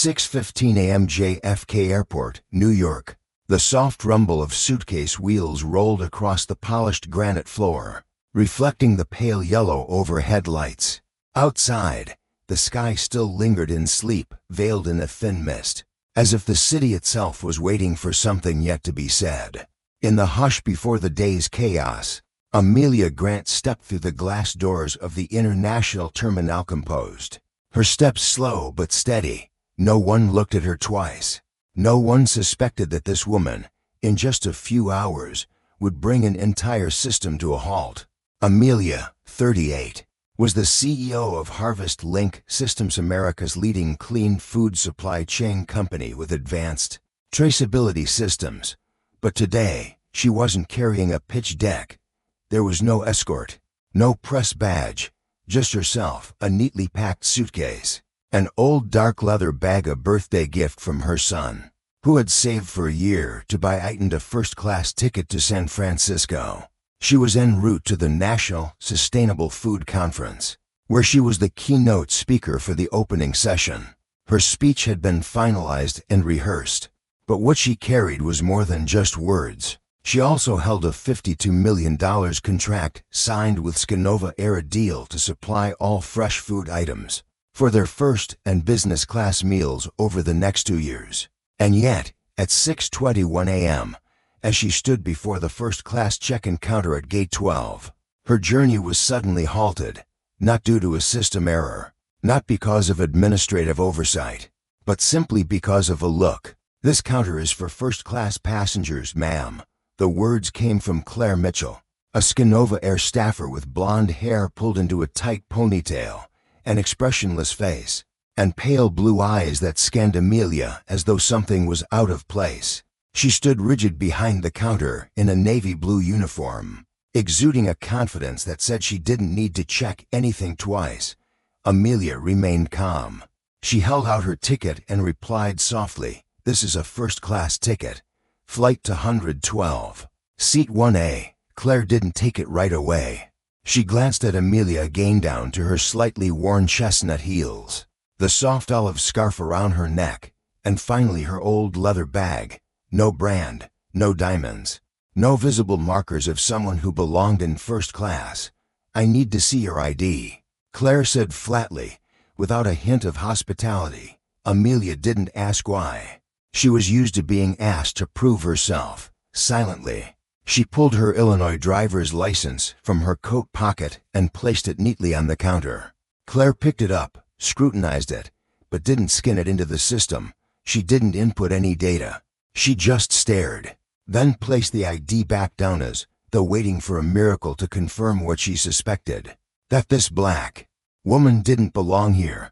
6:15 a.m. JFK Airport, New York. The soft rumble of suitcase wheels rolled across the polished granite floor, reflecting the pale yellow overhead lights. Outside, the sky still lingered in sleep, veiled in a thin mist, as if the city itself was waiting for something yet to be said. In the hush before the day's chaos, Amelia Grant stepped through the glass doors of the International Terminal, composed, her steps slow but steady. No one looked at her twice. No one suspected that this woman, in just a few hours, would bring an entire system to a halt. Amelia, 38, was the CEO of Harvest Link Systems, America's leading clean food supply chain company with advanced traceability systems. But today, she wasn't carrying a pitch deck. There was no escort, no press badge, just herself, a neatly packed suitcase, an old dark leather bag, a birthday gift from her son, who had saved for a year to buy Aiton a first-class ticket to San Francisco. She was en route to the National Sustainable Food Conference, where she was the keynote speaker for the opening session. Her speech had been finalized and rehearsed, but what she carried was more than just words. She also held a $52 million contract signed with SkyNova Air, a deal to supply all fresh food items for their first and business class meals over the next 2 years. And yet, at 6:21 a.m., as she stood before the first-class check-in counter at Gate 12, her journey was suddenly halted, not due to a system error, not because of administrative oversight, but simply because of a look. "This counter is for first-class passengers, ma'am." The words came from Claire Mitchell, a SkyNova Air staffer with blonde hair pulled into a tight ponytail, an expressionless face, and pale blue eyes that scanned Amelia as though something was out of place. She stood rigid behind the counter in a navy blue uniform, exuding a confidence that said she didn't need to check anything twice. Amelia remained calm. She held out her ticket and replied softly, "This is a first-class ticket. Flight to 112. Seat 1A. Claire didn't take it right away. She glanced at Amelia again, down to her slightly worn chestnut heels, the soft olive scarf around her neck, and finally her old leather bag. No brand, no diamonds, no visible markers of someone who belonged in first class. "I need to see your ID," Claire said flatly, without a hint of hospitality. Amelia didn't ask why. She was used to being asked to prove herself. Silently, she pulled her Illinois driver's license from her coat pocket and placed it neatly on the counter. Claire picked it up, scrutinized it, but didn't scan it into the system. She didn't input any data. She just stared, then placed the ID back down as though waiting for a miracle to confirm what she suspected, that this black woman didn't belong here.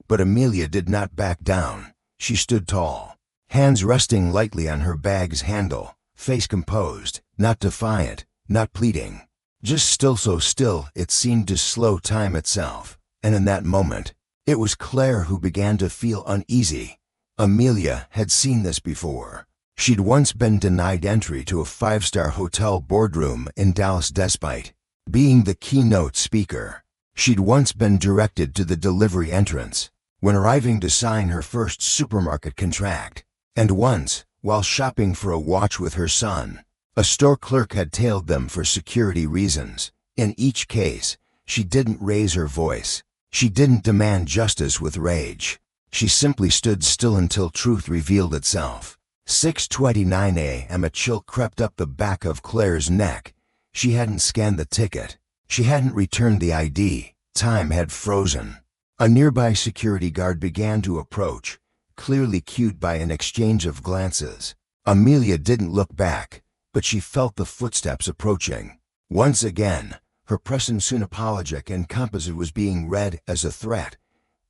But Amelia did not back down. She stood tall, hands resting lightly on her bag's handle, face composed, not defiant, not pleading, just still, so still it seemed to slow time itself. And in that moment, it was Claire who began to feel uneasy. Amelia had seen this before. She'd once been denied entry to a 5-star hotel boardroom in Dallas despite being the keynote speaker. She'd once been directed to the delivery entrance when arriving to sign her first supermarket contract. And once, while shopping for a watch with her son, a store clerk had tailed them for security reasons. In each case, she didn't raise her voice. She didn't demand justice with rage. She simply stood still until truth revealed itself. 6:29 a.m. A chill crept up the back of Claire's neck. She hadn't scanned the ticket. She hadn't returned the ID. Time had frozen. A nearby security guard began to approach, clearly cued by an exchange of glances. Amelia didn't look back, but she felt the footsteps approaching. Once again, her presence, soon apologetic and composite, was being read as a threat.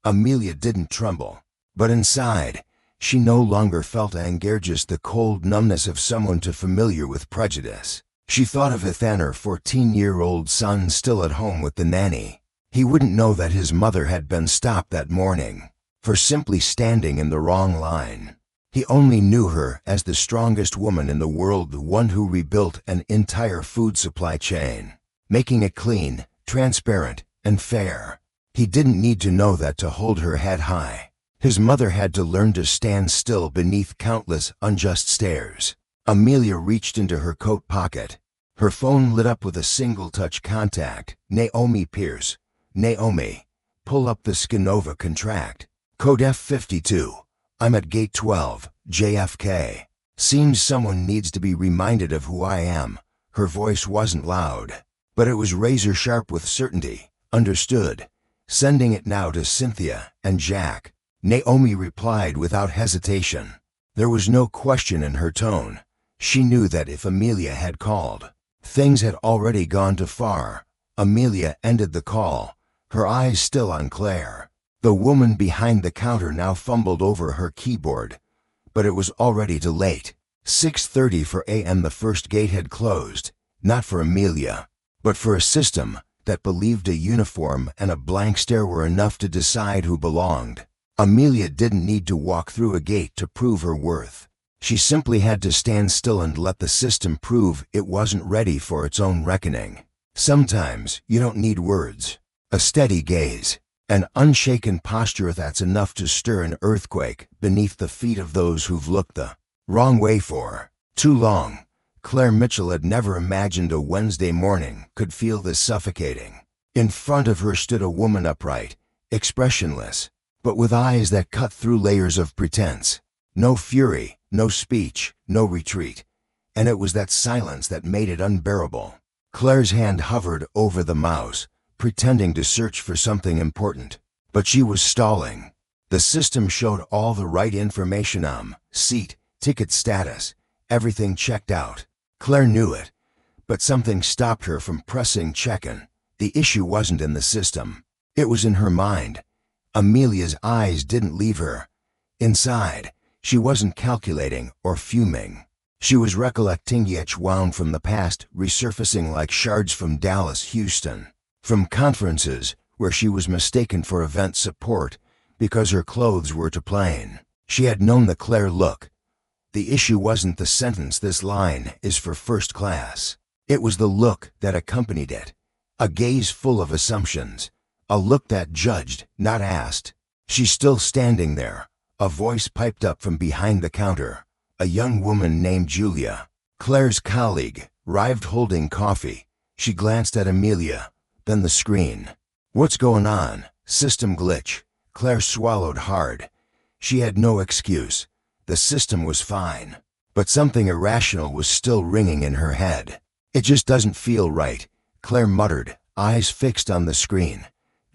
Amelia didn't tremble, but inside, she no longer felt anger, just the cold numbness of someone too familiar with prejudice. She thought of Ethan, her 14-year-old son, still at home with the nanny. He wouldn't know that his mother had been stopped that morning for simply standing in the wrong line. He only knew her as the strongest woman in the world, the one who rebuilt an entire food supply chain, making it clean, transparent, and fair. He didn't need to know that to hold her head high. His mother had to learn to stand still beneath countless unjust stares. Amelia reached into her coat pocket. Her phone lit up with a single-touch contact. Naomi Pierce. Naomi. Pull up the SkyNova contract. Code F52. I'm at gate 12, JFK. Seems someone needs to be reminded of who I am. Her voice wasn't loud, but it was razor-sharp with certainty. Understood. Sending it now to Cynthia and Jack. Naomi replied without hesitation. There was no question in her tone. She knew that if Amelia had called, things had already gone too far. Amelia ended the call, her eyes still on Claire. The woman behind the counter now fumbled over her keyboard, but it was already too late. 6:30 for a.m. The first gate had closed, not for Amelia, but for a system that believed a uniform and a blank stare were enough to decide who belonged. Amelia didn't need to walk through a gate to prove her worth. She simply had to stand still and let the system prove it wasn't ready for its own reckoning. Sometimes you don't need words. A steady gaze, an unshaken posture, that's enough to stir an earthquake beneath the feet of those who've looked the wrong way for too long. Claire Mitchell had never imagined a Wednesday morning could feel this suffocating. In front of her stood a woman upright, expressionless, but with eyes that cut through layers of pretense. No fury, no speech, no retreat. And it was that silence that made it unbearable. Claire's hand hovered over the mouse, pretending to search for something important. But she was stalling. The system showed all the right information: seat, ticket status, everything checked out. Claire knew it, but something stopped her from pressing check-in. The issue wasn't in the system. It was in her mind. Amelia's eyes didn't leave her. Inside, she wasn't calculating or fuming. She was recollecting each wound from the past, resurfacing like shards from Dallas, Houston, from conferences where she was mistaken for event support because her clothes were too plain. She had known the Claire look. The issue wasn't the sentence, "This line is for first class." It was the look that accompanied it. A gaze full of assumptions. A look that judged, not asked. She's still standing there. A voice piped up from behind the counter. A young woman named Julia, Claire's colleague, arrived holding coffee. She glanced at Amelia, then the screen. "What's going on?" "System glitch." Claire swallowed hard. She had no excuse. The system was fine, but something irrational was still ringing in her head. "It just doesn't feel right," Claire muttered, eyes fixed on the screen.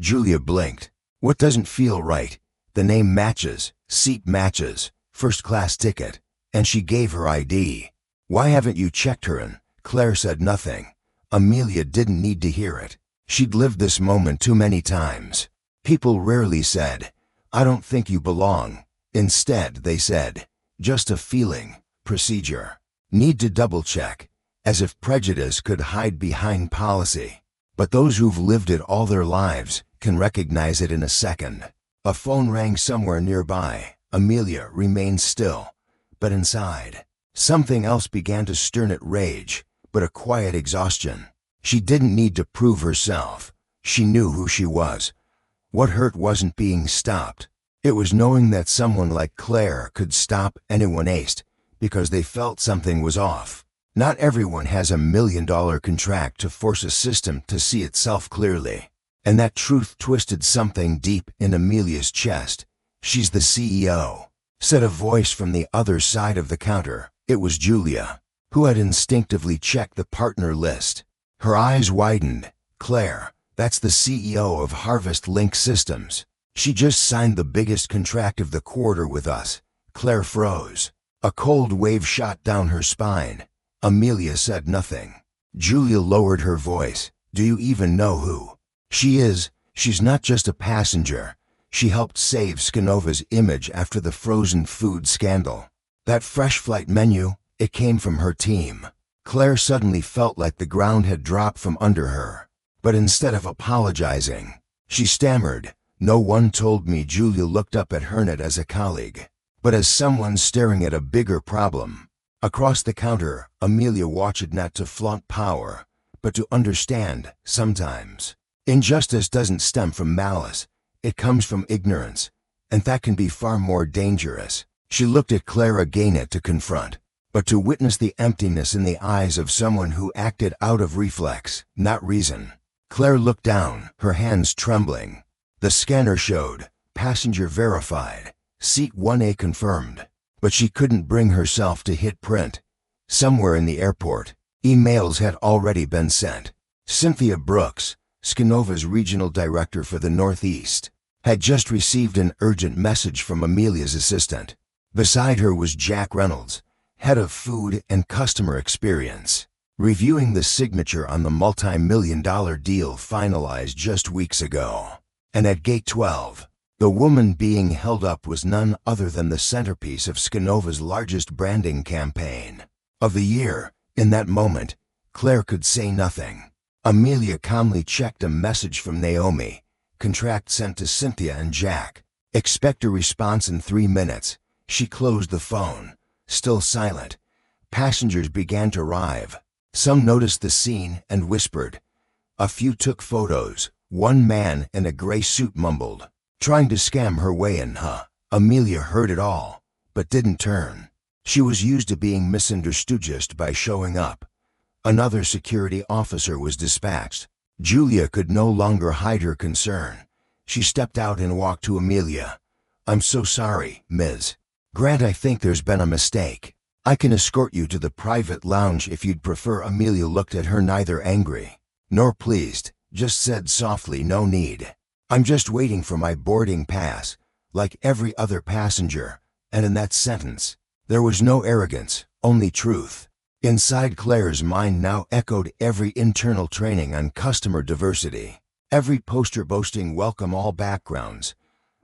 Julia blinked. "What doesn't feel right?" "The name matches, seat matches, first-class ticket." And she gave her ID. "Why haven't you checked her in?" Claire said nothing. Amelia didn't need to hear it. She'd lived this moment too many times. People rarely said, "I don't think you belong." Instead, they said, "Just a feeling, procedure, need to double-check," as if prejudice could hide behind policy. But those who've lived it all their lives can recognize it in a second. A phone rang somewhere nearby. Amelia remained still, but inside, something else began to stir, not rage, but a quiet exhaustion. She didn't need to prove herself. She knew who she was. What hurt wasn't being stopped. It was knowing that someone like Claire could stop anyone aced because they felt something was off. Not everyone has $1 million contract to force a system to see itself clearly. And that truth twisted something deep in Amelia's chest. "She's the CEO," said a voice from the other side of the counter. It was Julia, who had instinctively checked the partner list. Her eyes widened. "Claire, that's the CEO of Harvest Link Systems. She just signed the biggest contract of the quarter with us." Claire froze. A cold wave shot down her spine. Amelia said nothing. Julia lowered her voice. "Do you even know who she is? She's not just a passenger. She helped save SkyNova's image after the frozen food scandal. That fresh flight menu, it came from her team." Claire suddenly felt like the ground had dropped from under her. But instead of apologizing, she stammered, "No one told me." Julia looked up at her not as a colleague, but as someone staring at a bigger problem. Across the counter, Amelia watched, not to flaunt power, but to understand. Sometimes injustice doesn't stem from malice. It comes from ignorance. and that can be far more dangerous. She looked at Claire again to confront, but to witness the emptiness in the eyes of someone who acted out of reflex, not reason. Claire looked down, her hands trembling. The scanner showed, passenger verified, seat 1A confirmed, but she couldn't bring herself to hit print. Somewhere in the airport, emails had already been sent. Cynthia Brooks, SkyNova's regional director for the Northeast, had just received an urgent message from Amelia's assistant. Beside her was Jack Reynolds, head of food and customer experience, reviewing the signature on the multi-million-dollar deal finalized just weeks ago. And at Gate 12, the woman being held up was none other than the centerpiece of SkyNova's largest branding campaign of the year. In that moment, Claire could say nothing. Amelia calmly checked a message from Naomi, contract sent to Cynthia and Jack. Expect a response in 3 minutes. She closed the phone. Still silent, passengers began to arrive. Some noticed the scene and whispered. A few took photos. One man in a gray suit mumbled, "Trying to scam her way in, huh?" Amelia heard it all, but didn't turn. She was used to being misunderstood just by showing up. Another security officer was dispatched. Julia could no longer hide her concern. She stepped out and walked to Amelia. "I'm so sorry, Ms. Grant, I think there's been a mistake. I can escort you to the private lounge if you'd prefer." Amelia looked at her, neither angry nor pleased, just said softly, "No need. I'm just waiting for my boarding pass, like every other passenger." And in that sentence, there was no arrogance, only truth. Inside Claire's mind now echoed every internal training on customer diversity, every poster boasting welcome all backgrounds.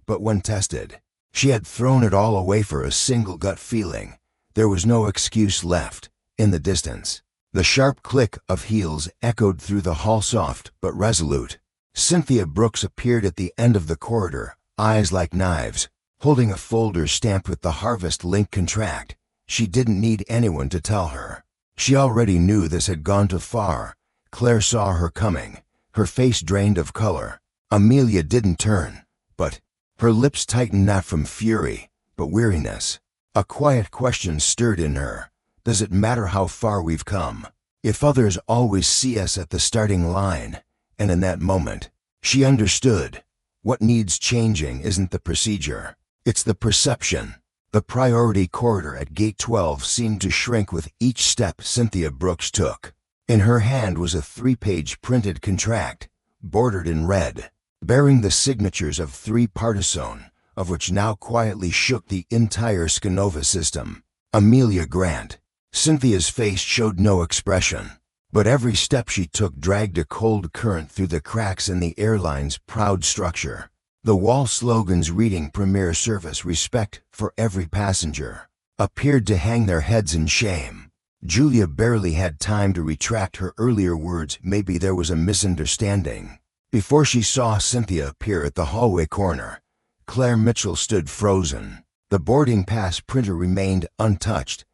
But when tested, she had thrown it all away for a single gut feeling. There was no excuse left. In the distance, the sharp click of heels echoed through the hall, soft but resolute. Cynthia Brooks appeared at the end of the corridor, eyes like knives, holding a folder stamped with the Harvest Link contract. She didn't need anyone to tell her. She already knew this had gone too far. Claire saw her coming, her face drained of color. Amelia didn't turn, but her lips tightened, not from fury, but weariness. A quiet question stirred in her. Does it matter how far we've come, if others always see us at the starting line? And in that moment, she understood. What needs changing isn't the procedure, it's the perception. The priority corridor at Gate 12 seemed to shrink with each step Cynthia Brooks took. In her hand was a 3-page printed contract, bordered in red, bearing the signatures of 3 partisans, of which now quietly shook the entire SkyNova system. Amelia Grant. Cynthia's face showed no expression, but every step she took dragged a cold current through the cracks in the airline's proud structure. The wall slogans reading "Premier Service, Respect for Every Passenger" appeared to hang their heads in shame. Julia barely had time to retract her earlier words. Maybe there was a misunderstanding. Before she saw Cynthia appear at the hallway corner, Claire Mitchell stood frozen. The boarding pass printer remained untouched.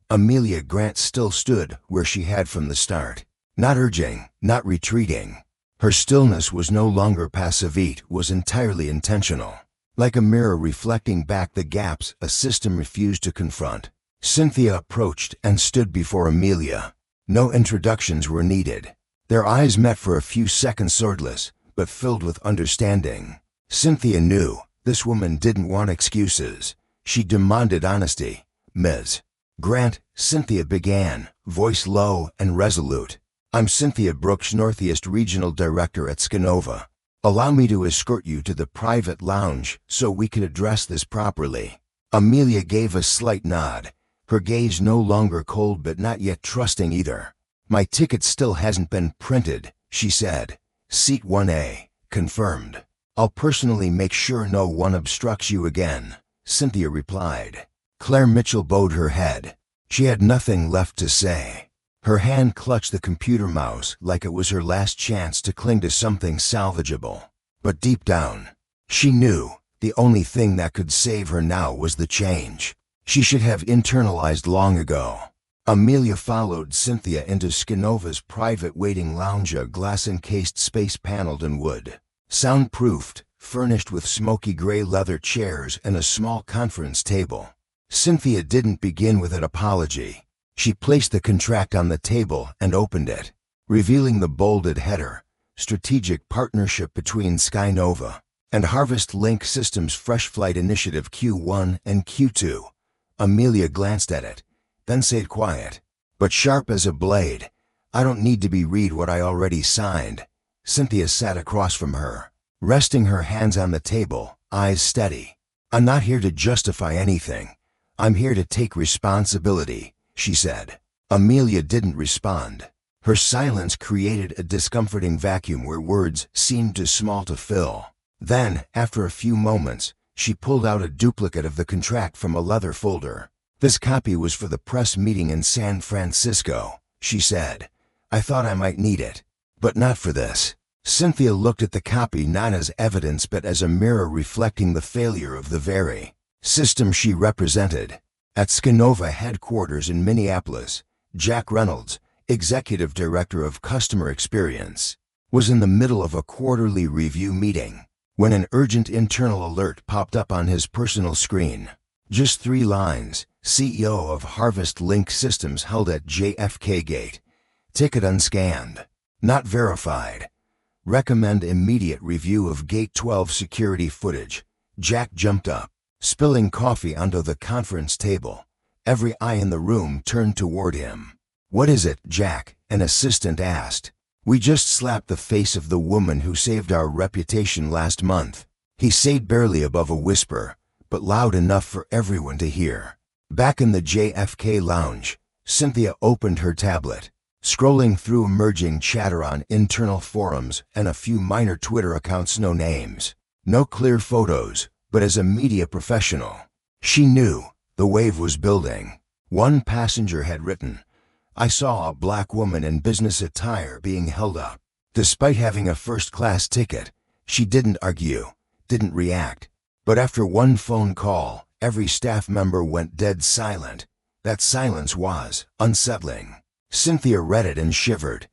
Amelia Grant still stood where she had from the start, not urging, not retreating. Her stillness was no longer passive, it was entirely intentional. Like a mirror reflecting back the gaps a system refused to confront, Cynthia approached and stood before Amelia. No introductions were needed. Their eyes met for a few seconds, swordless, but filled with understanding. Cynthia knew this woman didn't want excuses. She demanded honesty. "Ms. Grant," Cynthia began, voice low and resolute. "I'm Cynthia Brooks, Northeast Regional Director at SkyNova. Allow me to escort you to the private lounge so we can address this properly." Amelia gave a slight nod, her gaze no longer cold but not yet trusting either. "My ticket still hasn't been printed," she said. "Seat 1A, confirmed. I'll personally make sure no one obstructs you again," Cynthia replied. Claire Mitchell bowed her head. She had nothing left to say. Her hand clutched the computer mouse like it was her last chance to cling to something salvageable. But deep down, she knew the only thing that could save her now was the change she should have internalized long ago. Amelia followed Cynthia into SkyNova's private waiting lounge, a glass-encased space paneled in wood, soundproofed, furnished with smoky gray leather chairs and a small conference table. Cynthia didn't begin with an apology. She placed the contract on the table and opened it, revealing the bolded header, Strategic Partnership between SkyNova and Harvest Link Systems Fresh Flight Initiative Q1 and Q2. Amelia glanced at it, then stayed quiet, but sharp as a blade. "I don't need to read what I already signed." Cynthia sat across from her, resting her hands on the table, eyes steady. "I'm not here to justify anything. I'm here to take responsibility," she said. Amelia didn't respond. Her silence created a discomforting vacuum where words seemed too small to fill. Then, after a few moments, she pulled out a duplicate of the contract from a leather folder. "This copy was for the press meeting in San Francisco," she said. "I thought I might need it, but not for this." Cynthia looked at the copy not as evidence but as a mirror reflecting the failure of the very system she represented. At SkyNova headquarters in Minneapolis, Jack Reynolds, Executive Director of Customer Experience, was in the middle of a quarterly review meeting when an urgent internal alert popped up on his personal screen. Just 3 lines: CEO of Harvest Link Systems held at JFK Gate. Ticket unscanned. Not verified. Recommend immediate review of Gate 12 security footage. Jack jumped up, spilling coffee onto the conference table. Every eye in the room turned toward him. "What is it, Jack?" an assistant asked. "We just slapped the face of the woman who saved our reputation last month," he said, barely above a whisper, but loud enough for everyone to hear. Back in the JFK lounge, Cynthia opened her tablet, scrolling through emerging chatter on internal forums and a few minor Twitter accounts. No names, no clear photos, but as a media professional, she knew the wave was building. One passenger had written, "I saw a black woman in business attire being held up." Despite having a first-class ticket, she didn't argue, didn't react. But after one phone call, every staff member went dead silent. That silence was unsettling. Cynthia read it and shivered.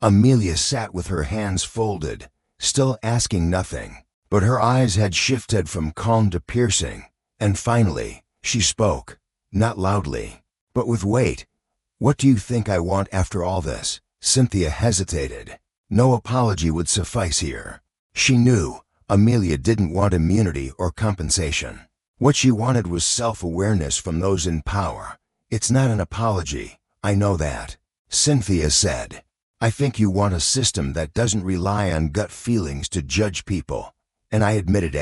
Amelia sat with her hands folded, still asking nothing, but her eyes had shifted from calm to piercing, and finally, she spoke, not loudly, but with weight. "What do you think I want after all this?" Cynthia hesitated. No apology would suffice here. She knew Amelia didn't want immunity or compensation. What she wanted was self-awareness from those in power. "It's not an apology, I know that," Cynthia said. "I think you want a system that doesn't rely on gut feelings to judge people, and I admitted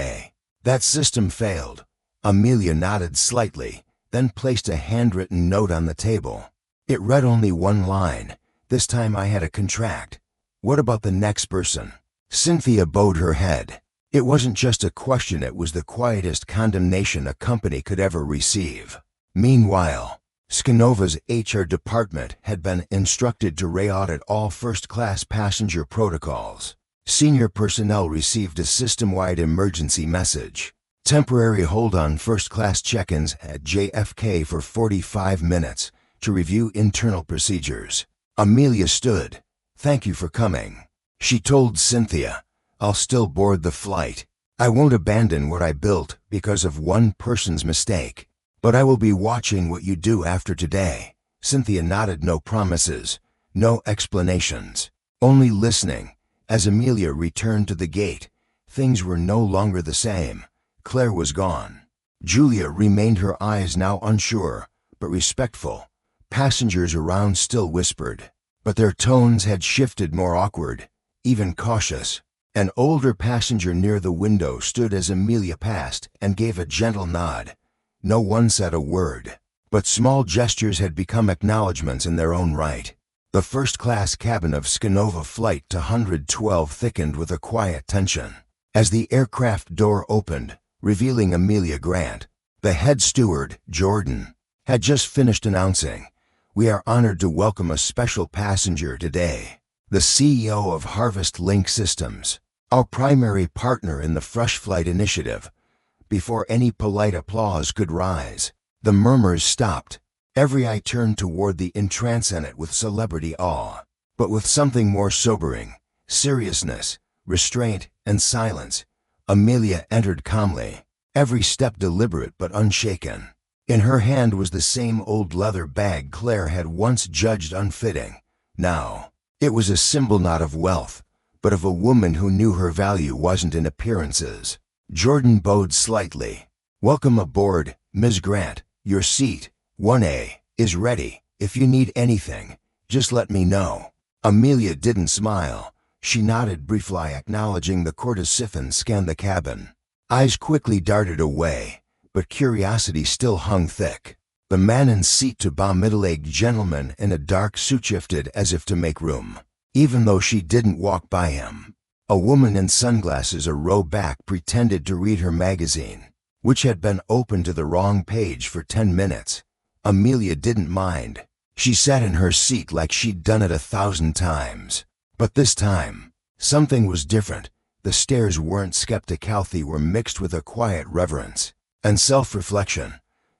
that system failed." Amelia nodded slightly, then placed a handwritten note on the table. It read only one line. "This time I had a contract. What about the next person?" Cynthia bowed her head. It wasn't just a question, it was the quietest condemnation a company could ever receive. Meanwhile, SkyNova's HR department had been instructed to re-audit all first-class passenger protocols. Senior personnel received a system-wide emergency message. Temporary hold on first-class check-ins at JFK for 45 minutes to review internal procedures. Amelia stood. "Thank you for coming," she told Cynthia. "I'll still board the flight. I won't abandon what I built because of one person's mistake. But I will be watching what you do after today." Cynthia nodded. No promises, no explanations, only listening. As Amelia returned to the gate, things were no longer the same. Claire was gone. Julia remained, her eyes now unsure, but respectful. Passengers around still whispered, but their tones had shifted, more awkward, even cautious. An older passenger near the window stood as Amelia passed and gave a gentle nod. No one said a word, but small gestures had become acknowledgments in their own right. The first-class cabin of SkyNova Flight 212 thickened with a quiet tension as the aircraft door opened, revealing Amelia Grant. The head steward, Jordan, had just finished announcing, "We are honored to welcome a special passenger today, the CEO of Harvest Link Systems, our primary partner in the Fresh Flight Initiative." Before any polite applause could rise, the murmurs stopped. Every eye turned toward the intransigent with celebrity awe, but with something more sobering: seriousness, restraint, and silence. Amelia entered calmly, every step deliberate but unshaken. In her hand was the same old leather bag Claire had once judged unfitting. Now, it was a symbol not of wealth, but of a woman who knew her value wasn't in appearances. Jordan bowed slightly. "Welcome aboard, Ms. Grant. Your seat, 1A, is ready. If you need anything, just let me know." Amelia didn't smile. She nodded briefly, acknowledging the courtesian scanned the cabin. Eyes quickly darted away, but curiosity still hung thick. The man in seat to a middle-aged gentleman in a dark suit shifted as if to make room, even though she didn't walk by him. A woman in sunglasses a row back pretended to read her magazine, which had been open to the wrong page for 10 minutes. Amelia didn't mind. She sat in her seat like she'd done it 1,000 times. But this time, something was different. The stares weren't skeptical, they were mixed with a quiet reverence and self-reflection.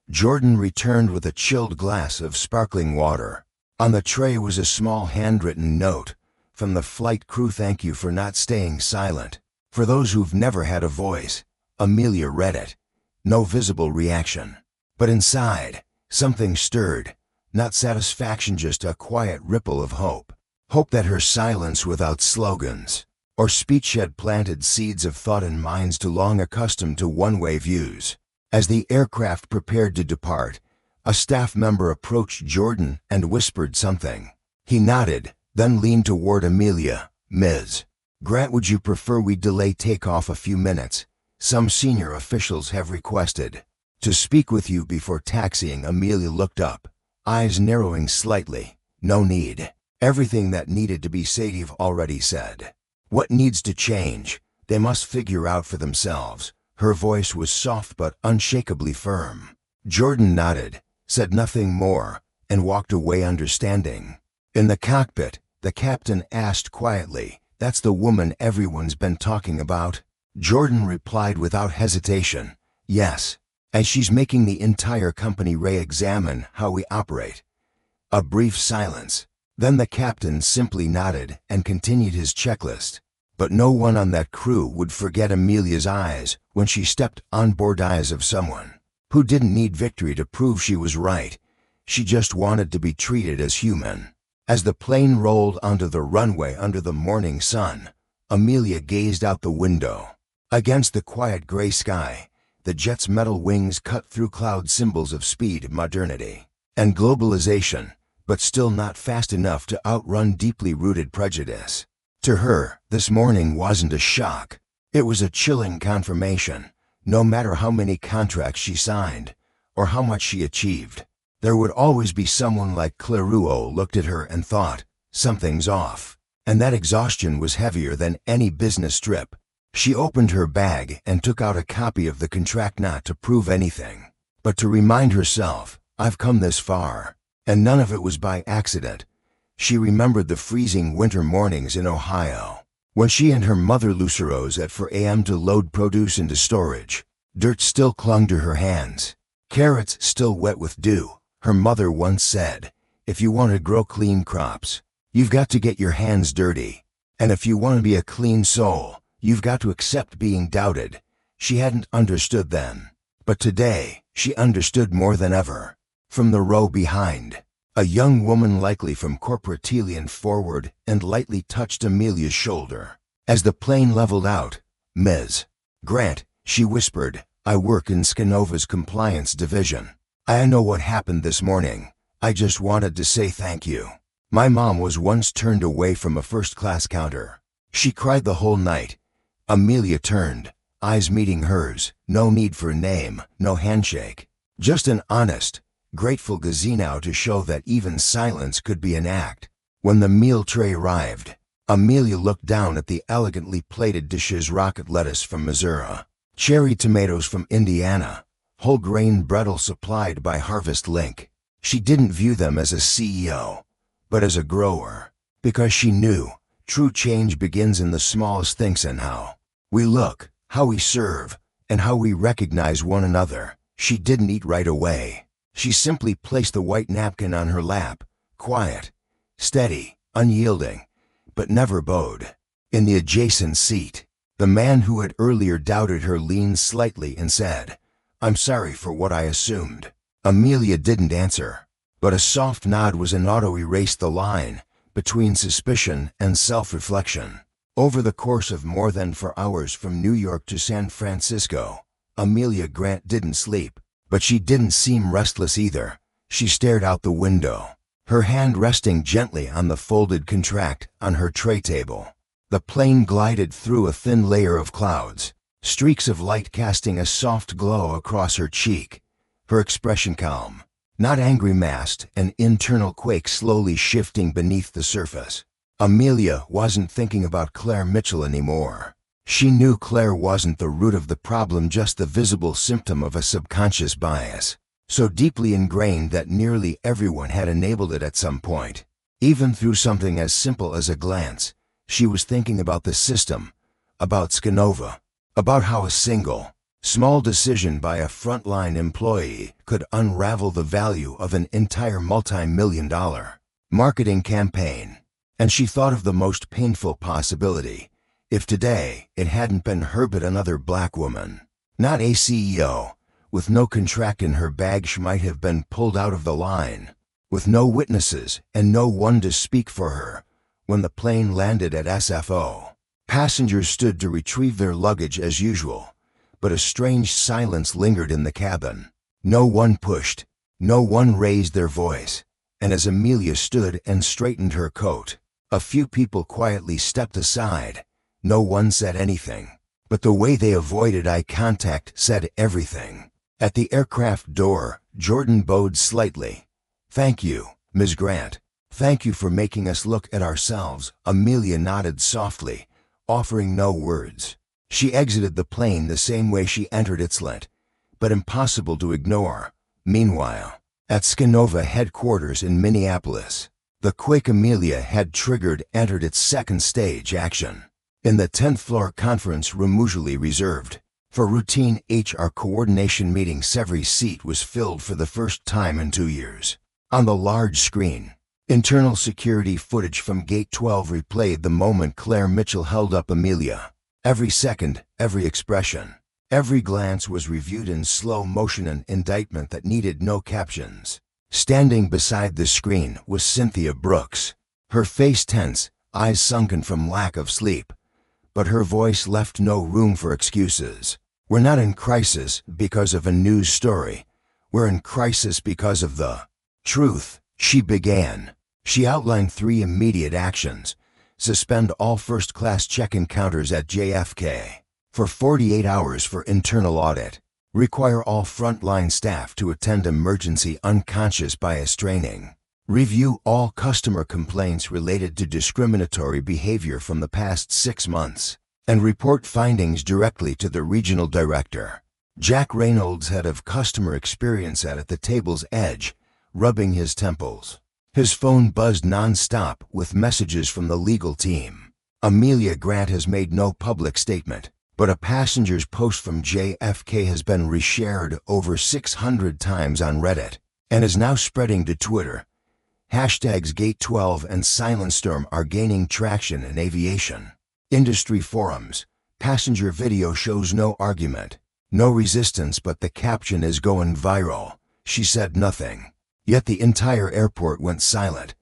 Jordan returned with a chilled glass of sparkling water. On the tray was a small handwritten note. "From the flight crew, thank you for not staying silent. For those who've never had a voice." Amelia read it. No visible reaction. But inside, something stirred. Not satisfaction, just a quiet ripple of hope. Hope that her silence without slogans or speech had planted seeds of thought in minds too long accustomed to one-way views. As the aircraft prepared to depart, a staff member approached Jordan and whispered something. He nodded, then leaned toward Amelia. "Ms. Grant, would you prefer we delay takeoff a few minutes? Some senior officials have requested to speak with you before taxiing." Amelia looked up, eyes narrowing slightly. "No need. Everything that needed to be said you've already said. What needs to change, they must figure out for themselves." Her voice was soft but unshakably firm. Jordan nodded, said nothing more, and walked away understanding. In the cockpit, the captain asked quietly, "That's the woman everyone's been talking about?" Jordan replied without hesitation, "Yes, and she's making the entire company re-examine how we operate." A brief silence. Then the captain simply nodded and continued his checklist. But no one on that crew would forget Amelia's eyes when she stepped on board, eyes of someone who didn't need victory to prove she was right. She just wanted to be treated as human. As the plane rolled onto the runway under the morning sun, Amelia gazed out the window. Against the quiet gray sky, the jet's metal wings cut through cloud, symbols of speed, modernity, and globalization, but still not fast enough to outrun deeply rooted prejudice. To her, this morning wasn't a shock. It was a chilling confirmation. No matter how many contracts she signed, or how much she achieved, there would always be someone like Claire who looked at her and thought, something's off. And that exhaustion was heavier than any business trip. She opened her bag and took out a copy of the contract, not to prove anything, but to remind herself, I've come this far. And none of it was by accident. She remembered the freezing winter mornings in Ohio, when she and her mother rose at 4 a.m. to load produce into storage. Dirt still clung to her hands, carrots still wet with dew. Her mother once said, if you want to grow clean crops, you've got to get your hands dirty. And if you want to be a clean soul, you've got to accept being doubted. She hadn't understood then, but today she understood more than ever. From the row behind, a young woman, likely from corporate, leaned forward and lightly touched Amelia's shoulder. As the plane leveled out, Ms. Grant, she whispered, I work in SkyNova's compliance division. I know what happened this morning. I just wanted to say thank you. My mom was once turned away from a first-class counter. She cried the whole night. Amelia turned, eyes meeting hers. No need for name, no handshake. Just an honest, grateful gazino to show that even silence could be an act. When the meal tray arrived, Amelia looked down at the elegantly plated dishes: rocket lettuce from Missouri, cherry tomatoes from Indiana, whole grain brittle supplied by Harvest Link. She didn't view them as a CEO, but as a grower, because she knew true change begins in the smallest things, and how we look, how we serve, and how we recognize one another. She didn't eat right away. She simply placed the white napkin on her lap, quiet, steady, unyielding, but never bowed. In the adjacent seat, The man who had earlier doubted her leaned slightly and said, "I'm sorry for what I assumed." Amelia didn't answer, but a soft nod was an auto-erased the line between suspicion and self-reflection. Over the course of more than 4 hours from New York to San Francisco, Amelia Grant didn't sleep, but she didn't seem restless either. She stared out the window, her hand resting gently on the folded contract on her tray table. The plane glided through a thin layer of clouds, streaks of light casting a soft glow across her cheek. Her expression calm, not angry, masked an internal quake slowly shifting beneath the surface. Amelia wasn't thinking about Claire Mitchell anymore. She knew Claire wasn't the root of the problem, just the visible symptom of a subconscious bias, so deeply ingrained that nearly everyone had enabled it at some point. Even through something as simple as a glance, she was thinking about the system, about SkyNova, about how a single, small decision by a frontline employee could unravel the value of an entire multi-million-dollar marketing campaign. And she thought of the most painful possibility. If today it hadn't been her but another black woman, not a CEO, with no contract in her bag, she might have been pulled out of the line, with no witnesses and no one to speak for her. When the plane landed at SFO, passengers stood to retrieve their luggage as usual, but a strange silence lingered in the cabin. No one pushed, no one raised their voice, and as Amelia stood and straightened her coat, a few people quietly stepped aside. No one said anything, but the way they avoided eye contact said everything. At the aircraft door, Jordan bowed slightly. "Thank you, Ms. Grant. Thank you for making us look at ourselves." Amelia nodded softly, offering no words. She exited the plane the same way she entered it, silent, but impossible to ignore. Meanwhile, at SkyNova headquarters in Minneapolis, the quake Amelia had triggered entered its second stage action. In the 10th floor conference room usually reserved for routine HR coordination meetings, every seat was filled for the first time in 2 years. On the large screen, internal security footage from Gate 12 replayed the moment Claire Mitchell held up Amelia. Every second, every expression, every glance was reviewed in slow motion, an indictment that needed no captions. Standing beside the screen was Cynthia Brooks, her face tense, eyes sunken from lack of sleep. But her voice left no room for excuses. "We're not in crisis because of a news story. We're in crisis because of the truth," she began. She outlined 3 immediate actions: suspend all first-class check-in counters at JFK for 48 hours for internal audit, require all frontline staff to attend emergency unconscious bias training, review all customer complaints related to discriminatory behavior from the past 6 months, and report findings directly to the regional director. Jack Reynolds, head of customer experience, sat at the table's edge, rubbing his temples. His phone buzzed non-stop with messages from the legal team. Amelia Grant has made no public statement, but a passenger's post from JFK has been reshared over 600 times on Reddit and is now spreading to Twitter. Hashtags Gate 12 and Silent Storm are gaining traction in aviation industry forums. Passenger video shows no argument, no resistance, but the caption is going viral. "She said nothing." Yet the entire airport went silent.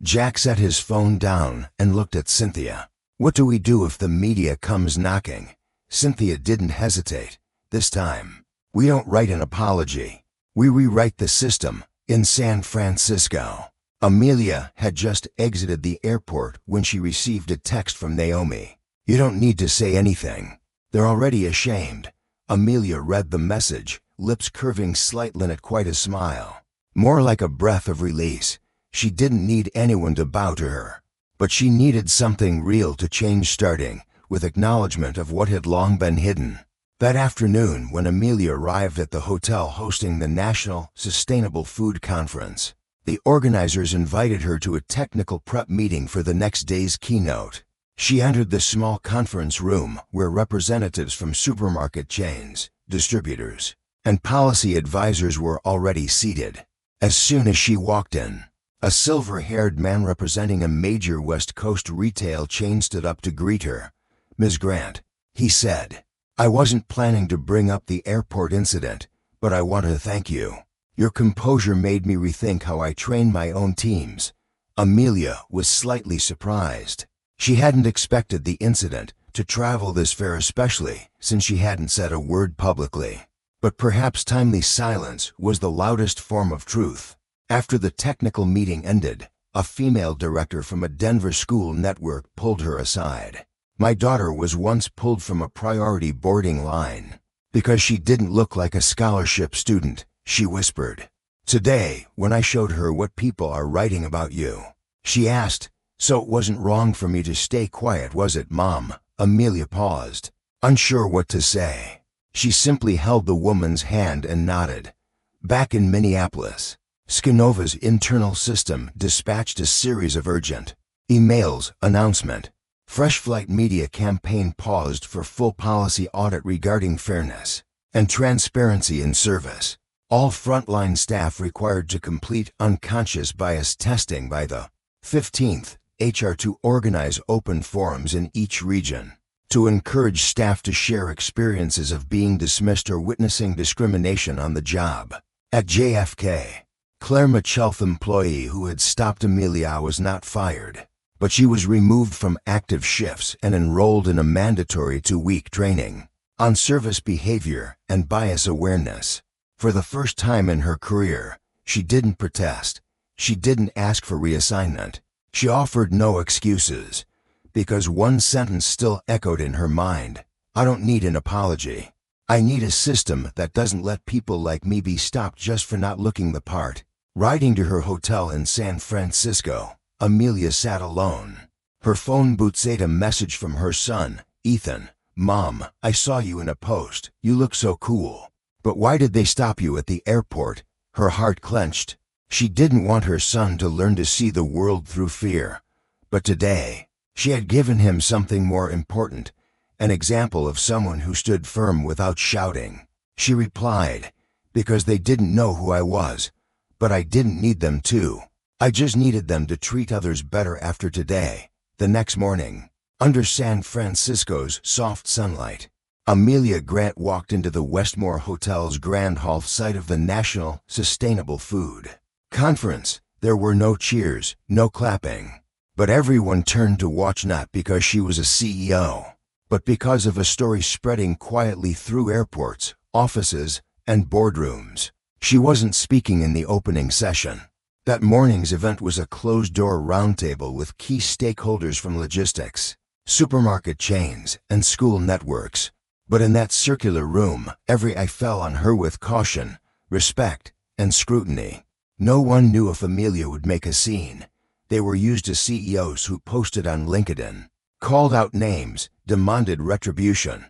Jack set his phone down and looked at Cynthia. "What do we do if the media comes knocking?" Cynthia didn't hesitate. "This time, we don't write an apology. We rewrite the system." In San Francisco, Amelia had just exited the airport when she received a text from Naomi. "You don't need to say anything. They're already ashamed." Amelia read the message, lips curving slightly at quite a smile. More like a breath of release. She didn't need anyone to bow to her, but she needed something real to change, starting with acknowledgement of what had long been hidden. That afternoon, when Amelia arrived at the hotel hosting the National Sustainable Food Conference, the organizers invited her to a technical prep meeting for the next day's keynote. She entered the small conference room where representatives from supermarket chains, distributors, and policy advisors were already seated. As soon as she walked in, a silver-haired man representing a major West Coast retail chain stood up to greet her. "Ms. Grant, He said, "I wasn't planning to bring up the airport incident, but I want to thank you. Your composure made me rethink how I train my own teams." Amelia was slightly surprised. She hadn't expected the incident to travel this far, especially since she hadn't said a word publicly. But perhaps timely silence was the loudest form of truth. After the technical meeting ended, a female director from a Denver school network pulled her aside. "My daughter was once pulled from a priority boarding line because she didn't look like a scholarship student," she whispered. "Today, when I showed her what people are writing about you, she asked, 'So it wasn't wrong for me to stay quiet, was it, Mom?'" Amelia paused, unsure what to say. She simply held the woman's hand and nodded. Back in Minneapolis, SkyNova's internal system dispatched a series of urgent emails. Announcement: Fresh flight media campaign paused for full policy audit regarding fairness and transparency in service. All frontline staff required to complete unconscious bias testing by the 15th. HR to organize open forums in each region to encourage staff to share experiences of being dismissed or witnessing discrimination on the job. At JFK, Claire Mitchell's employee who had stopped Amelia was not fired, but she was removed from active shifts and enrolled in a mandatory 2-week training on service behavior and bias awareness. For the first time in her career, she didn't protest. She didn't ask for reassignment. She offered no excuses, because one sentence still echoed in her mind: "I don't need an apology. I need a system that doesn't let people like me be stopped just for not looking the part." Riding to her hotel in San Francisco, Amelia sat alone. Her phone bootsed a message from her son, Ethan. "Mom, I saw you in a post. You look so cool. But why did they stop you at the airport?" Her heart clenched. She didn't want her son to learn to see the world through fear. But today, she had given him something more important, an example of someone who stood firm without shouting. She replied, "Because they didn't know who I was, but I didn't need them to. I just needed them to treat others better after today." The next morning, under San Francisco's soft sunlight, Amelia Grant walked into the Westmore Hotel's Grand Hall, site of the National Sustainable Food Conference. There were no cheers, no clapping, but everyone turned to watch, not because she was a CEO, but because of a story spreading quietly through airports, offices, and boardrooms. She wasn't speaking in the opening session. That morning's event was a closed-door roundtable with key stakeholders from logistics, supermarket chains, and school networks. But in that circular room, every eye fell on her with caution, respect, and scrutiny. No one knew if Amelia would make a scene. They were used to CEOs who posted on LinkedIn, called out names, demanded retribution.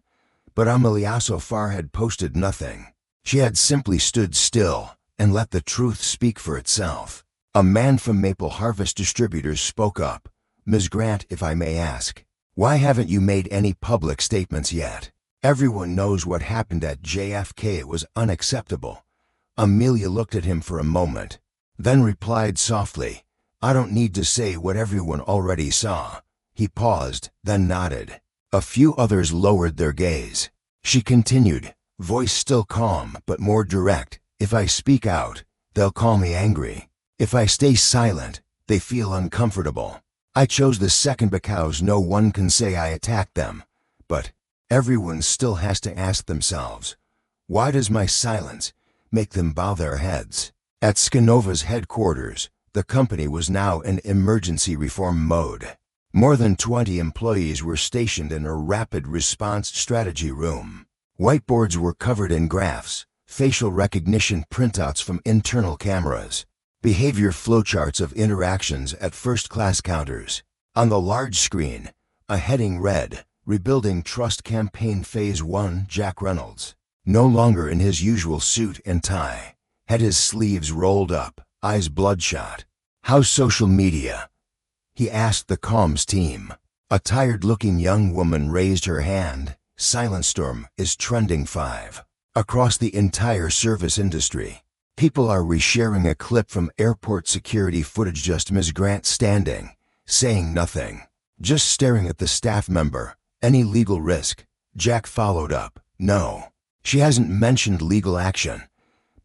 But Amelia so far had posted nothing. She had simply stood still and let the truth speak for itself. A man from Maple Harvest Distributors spoke up. "Ms. Grant, if I may ask, why haven't you made any public statements yet? Everyone knows what happened at JFK was unacceptable." Amelia looked at him for a moment, then replied softly, "I don't need to say what everyone already saw." He paused, then nodded. A few others lowered their gaze. She continued, voice still calm but more direct, "If I speak out, they'll call me angry. If I stay silent, they feel uncomfortable. I chose the second because no one can say I attacked them. But everyone still has to ask themselves, why does my silence make them bow their heads?" At SkyNova's headquarters, the company was now in emergency reform mode. More than 20 employees were stationed in a rapid response strategy room. Whiteboards were covered in graphs, facial recognition printouts from internal cameras, behavior flowcharts of interactions at first-class counters. On the large screen, a heading read, "Rebuilding Trust Campaign Phase 1." Jack Reynolds, no longer in his usual suit and tie, had his sleeves rolled up, eyes bloodshot. "How's social media?" he asked the comms team. A tired-looking young woman raised her hand. "Silent Storm is trending 5 across the entire service industry. People are resharing a clip from airport security footage, just Ms. Grant standing, saying nothing, just staring at the staff member. Any legal risk?" Jack followed up, "No. She hasn't mentioned legal action,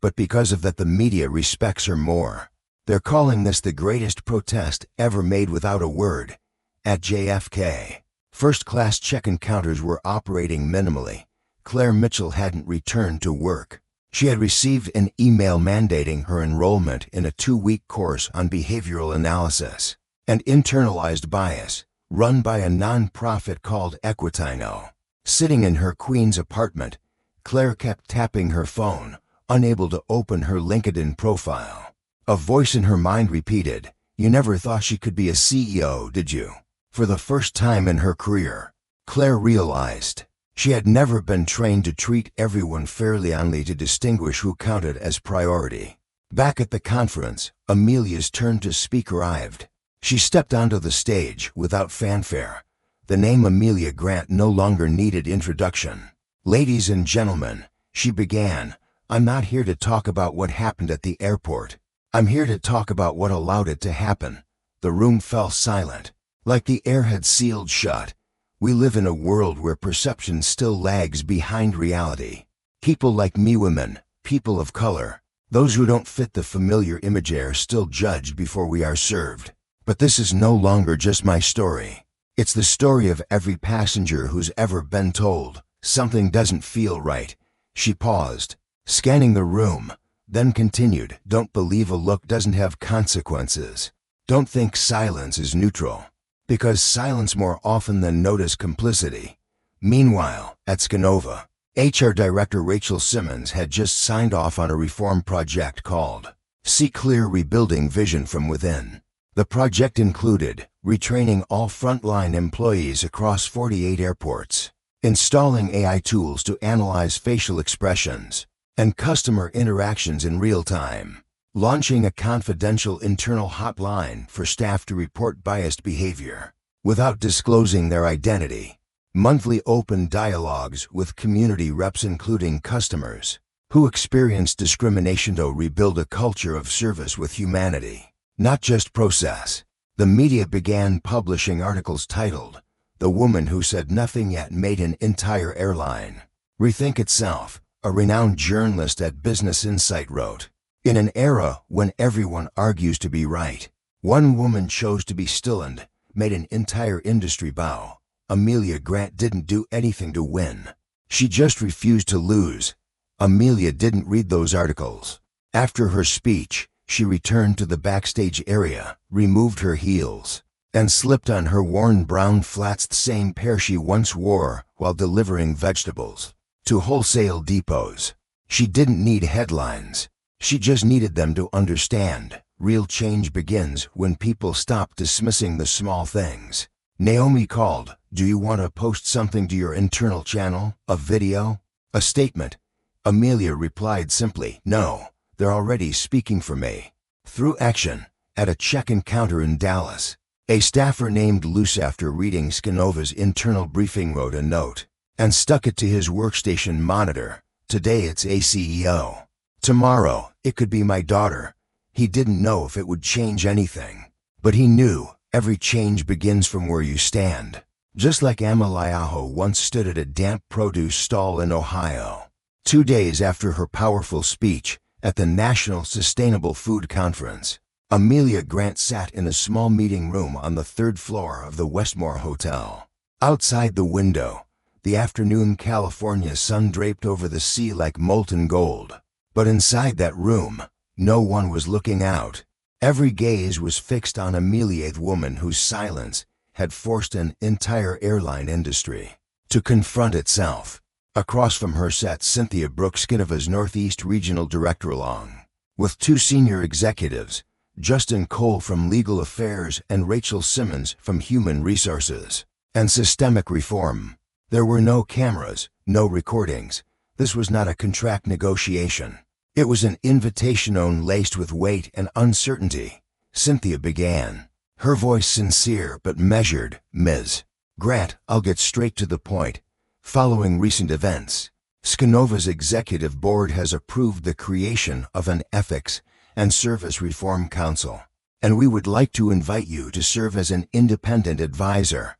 but because of that the media respects her more. They're calling this the greatest protest ever made without a word." At JFK, first-class check-in counters were operating minimally. Claire Mitchell hadn't returned to work. She had received an email mandating her enrollment in a 2-week course on behavioral analysis and internalized bias, run by a non-profit called Equitino. Sitting in her Queens apartment, Claire kept tapping her phone, unable to open her LinkedIn profile. A voice in her mind repeated, "You never thought she could be a CEO, did you?" For the first time in her career, Claire realized she had never been trained to treat everyone fairly, only to distinguish who counted as priority. Back at the conference, Amelia's turn to speak arrived. She stepped onto the stage without fanfare. The name Amelia Grant no longer needed introduction. "Ladies and gentlemen," she began, "I'm not here to talk about what happened at the airport. I'm here to talk about what allowed it to happen." The room fell silent, like the air had sealed shut. We live in a world where perception still lags behind reality. People like me, women, people of color, those who don't fit the familiar image are still judged before we are served. But this is no longer just my story. It's the story of every passenger who's ever been told, "Something doesn't feel right." She paused, scanning the room, then continued, "Don't believe a look doesn't have consequences. Don't think silence is neutral, because silence more often than not is complicity." Meanwhile, at SkyNova, HR Director Rachel Simmons had just signed off on a reform project called "See Clear: Rebuilding Vision from Within." The project included retraining all frontline employees across 48 airports, installing AI tools to analyze facial expressions and customer interactions in real time, launching a confidential internal hotline for staff to report biased behavior without disclosing their identity, monthly open dialogues with community reps including customers who experienced discrimination to rebuild a culture of service with humanity, not just process. The media began publishing articles titled, "The Woman Who Said Nothing Yet Made an Entire Airline Rethink Itself." A renowned journalist at Business Insight wrote, "In an era when everyone argues to be right, one woman chose to be still and made an entire industry bow." Amelia Grant didn't do anything to win. She just refused to lose. Amelia didn't read those articles. After her speech, she returned to the backstage area, removed her heels, and slipped on her worn brown flats, the same pair she once wore while delivering vegetables to wholesale depots. She didn't need headlines. She just needed them to understand. Real change begins when people stop dismissing the small things. Naomi called, "Do you want to post something to your internal channel? A video? A statement?" Amelia replied simply, "No, they're already speaking for me." Through action, at a check-in counter in Dallas, a staffer named Luce, after reading SkyNova's internal briefing, wrote a note and stuck it to his workstation monitor. "Today it's a CEO. Tomorrow, it could be my daughter." He didn't know if it would change anything, but he knew every change begins from where you stand. Just like Amelia once stood at a damp produce stall in Ohio, 2 days after her powerful speech at the National Sustainable Food Conference, Amelia Grant sat in a small meeting room on the 3rd floor of the Westmore Hotel. Outside the window, the afternoon California sun draped over the sea like molten gold. But inside that room, no one was looking out. Every gaze was fixed on Amelia, the woman whose silence had forced an entire airline industry to confront itself. Across from her sat Cynthia Brooks, SkyNova's Northeast Regional Director, along with 2 senior executives, Justin Cole from Legal Affairs and Rachel Simmons from Human Resources and Systemic Reform. There were no cameras, no recordings. This was not a contract negotiation. It was an invitation laced with weight and uncertainty. Cynthia began, her voice sincere but measured. "Ms. Grant, I'll get straight to the point. Following recent events, SkyNova's executive board has approved the creation of an Ethics and Service Reform Council, and we would like to invite you to serve as an independent advisor."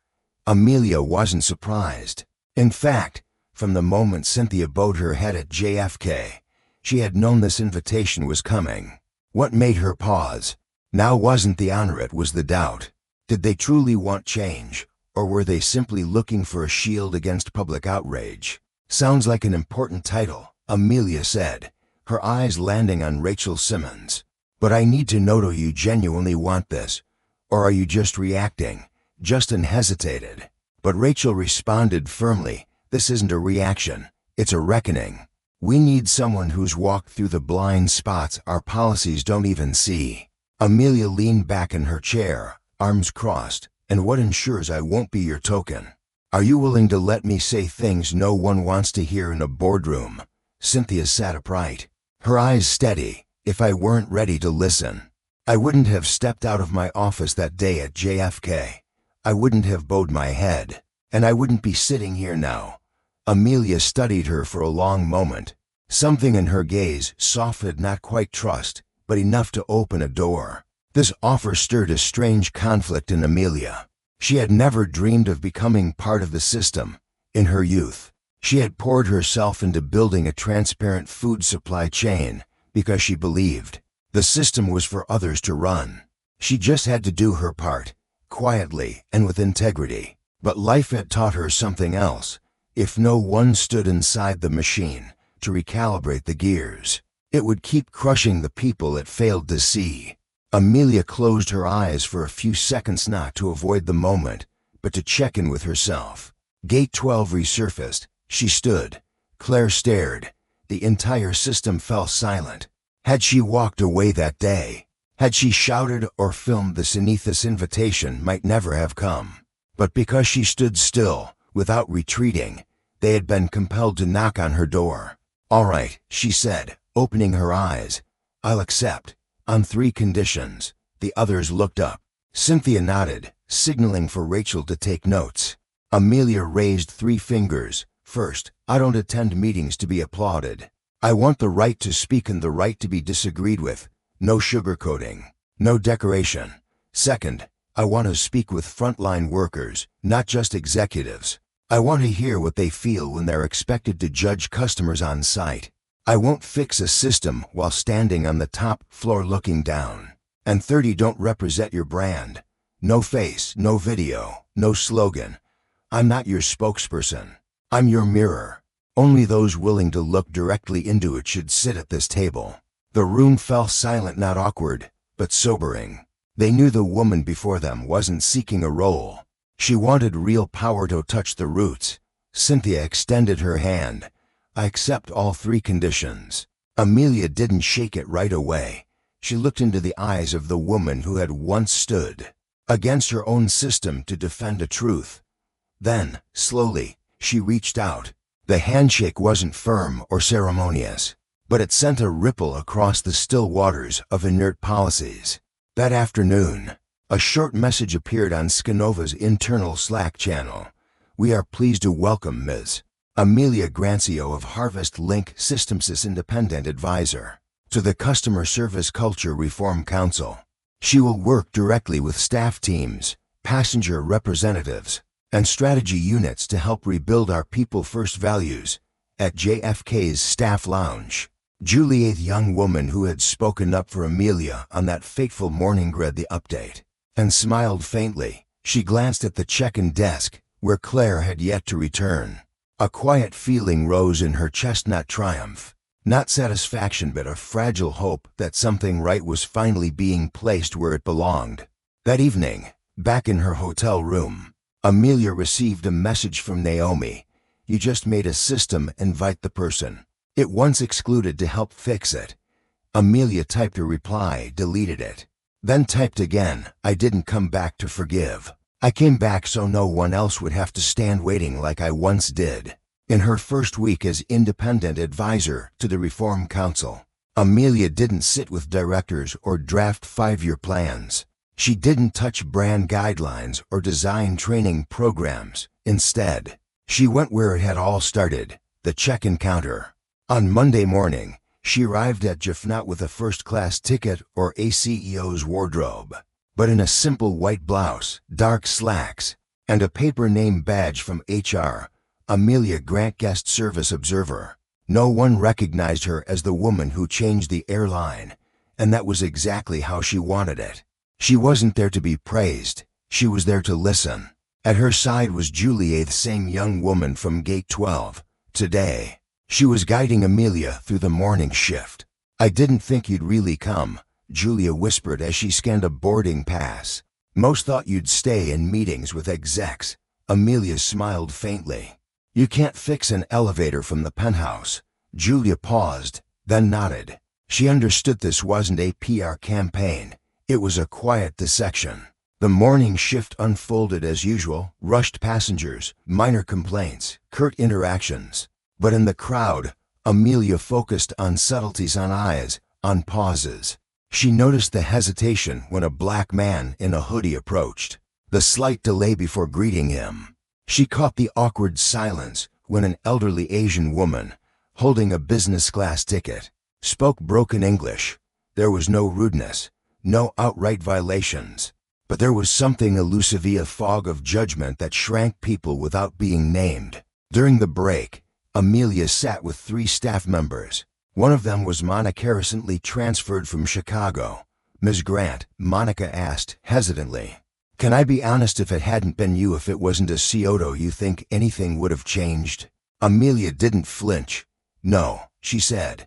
Amelia wasn't surprised. In fact, from the moment Cynthia bowed her head at JFK, she had known this invitation was coming. What made her pause now wasn't the honor, it was the doubt. Did they truly want change, or were they simply looking for a shield against public outrage? Sounds like an important title, Amelia said, her eyes landing on Rachel Simmons. But I need to know, do you genuinely want this? Or are you just reacting? Justin hesitated. But Rachel responded firmly, this isn't a reaction, it's a reckoning. We need someone who's walked through the blind spots our policies don't even see. Amelia leaned back in her chair, arms crossed. And what ensures I won't be your token? Are you willing to let me say things no one wants to hear in a boardroom? Cynthia sat upright, her eyes steady. If I weren't ready to listen, I wouldn't have stepped out of my office that day at JFK. I wouldn't have bowed my head, and I wouldn't be sitting here now. Amelia studied her for a long moment. Something in her gaze softened, not quite trust, but enough to open a door. This offer stirred a strange conflict in Amelia. She had never dreamed of becoming part of the system. In her youth, she had poured herself into building a transparent food supply chain because she believed the system was for others to run. She just had to do her part, quietly and with integrity. But life had taught her something else. If no one stood inside the machine to recalibrate the gears, it would keep crushing the people it failed to see. Amelia closed her eyes for a few seconds, not to avoid the moment, but to check in with herself. Gate 12 resurfaced. She stood. Claire stared. The entire system fell silent. Had she walked away that day? Had she shouted or filmed, this invitation might never have come. But because she stood still, without retreating, they had been compelled to knock on her door. All right, she said, opening her eyes. I'll accept. On 3 conditions. The others looked up. Cynthia nodded, signaling for Rachel to take notes. Amelia raised 3 fingers. First, I don't attend meetings to be applauded. I want the right to speak and the right to be disagreed with. No sugarcoating. No decoration. Second, I want to speak with frontline workers, not just executives. I want to hear what they feel when they're expected to judge customers on site. I won't fix a system while standing on the top floor looking down. And 30, don't represent your brand. No face, no video, no slogan. I'm not your spokesperson. I'm your mirror. Only those willing to look directly into it should sit at this table. The room fell silent, not awkward, but sobering. They knew the woman before them wasn't seeking a role. She wanted real power to touch the roots. Cynthia extended her hand. I accept all 3 conditions. Amelia didn't shake it right away. She looked into the eyes of the woman who had once stood against her own system to defend a truth. Then, slowly, she reached out. The handshake wasn't firm or ceremonious, but it sent a ripple across the still waters of inert policies. That afternoon, a short message appeared on SkyNova's internal Slack channel. We are pleased to welcome Ms. Amelia Grant of Harvest Link Systems Independent Advisor to the Customer Service Culture Reform Council. She will work directly with staff teams, passenger representatives, and strategy units to help rebuild our people-first values. At JFK's staff lounge, Julie, a young woman who had spoken up for Amelia on that fateful morning, read the update and smiled faintly. She glanced at the check-in desk, where Claire had yet to return. A quiet feeling rose in her chest, not triumph, not satisfaction, but a fragile hope that something right was finally being placed where it belonged. That evening, back in her hotel room, Amelia received a message from Naomi. You just made a system, invite the person it once excluded to help fix it. Amelia typed a reply, deleted it, then typed again. I didn't come back to forgive. I came back so no one else would have to stand waiting like I once did. In her first week as independent advisor to the Reform Council, Amelia didn't sit with directors or draft 5-year plans. She didn't touch brand guidelines or design training programs. Instead, she went where it had all started, the check-in counter. On Monday morning, she arrived at JFK not with a first-class ticket or a CEO's wardrobe, but in a simple white blouse, dark slacks, and a paper name badge from HR. Amelia Grant, guest service observer. No one recognized her as the woman who changed the airline, and that was exactly how she wanted it. She wasn't there to be praised, she was there to listen. At her side was Julia, the same young woman from Gate 12. Today, she was guiding Amelia through the morning shift. "I didn't think you'd really come," Julia whispered as she scanned a boarding pass. "Most thought you'd stay in meetings with execs." Amelia smiled faintly. "You can't fix an elevator from the penthouse." Julia paused, then nodded. She understood this wasn't a PR campaign. It was a quiet dissection. The morning shift unfolded as usual: rushed passengers, minor complaints, curt interactions. But in the crowd, Amelia focused on subtleties, on eyes, on pauses. She noticed the hesitation when a black man in a hoodie approached, the slight delay before greeting him. She caught the awkward silence when an elderly Asian woman, holding a business-class ticket, spoke broken English. There was no rudeness, no outright violations, but there was something elusive, a fog of judgment that shrank people without being named. During the break, Amelia sat with 3 staff members. One of them was Monica, recently transferred from Chicago. "Ms. Grant," Monica asked hesitantly, "can I be honest, if it hadn't been you, if it wasn't a Kyoto, you think anything would have changed?" Amelia didn't flinch. "No," she said.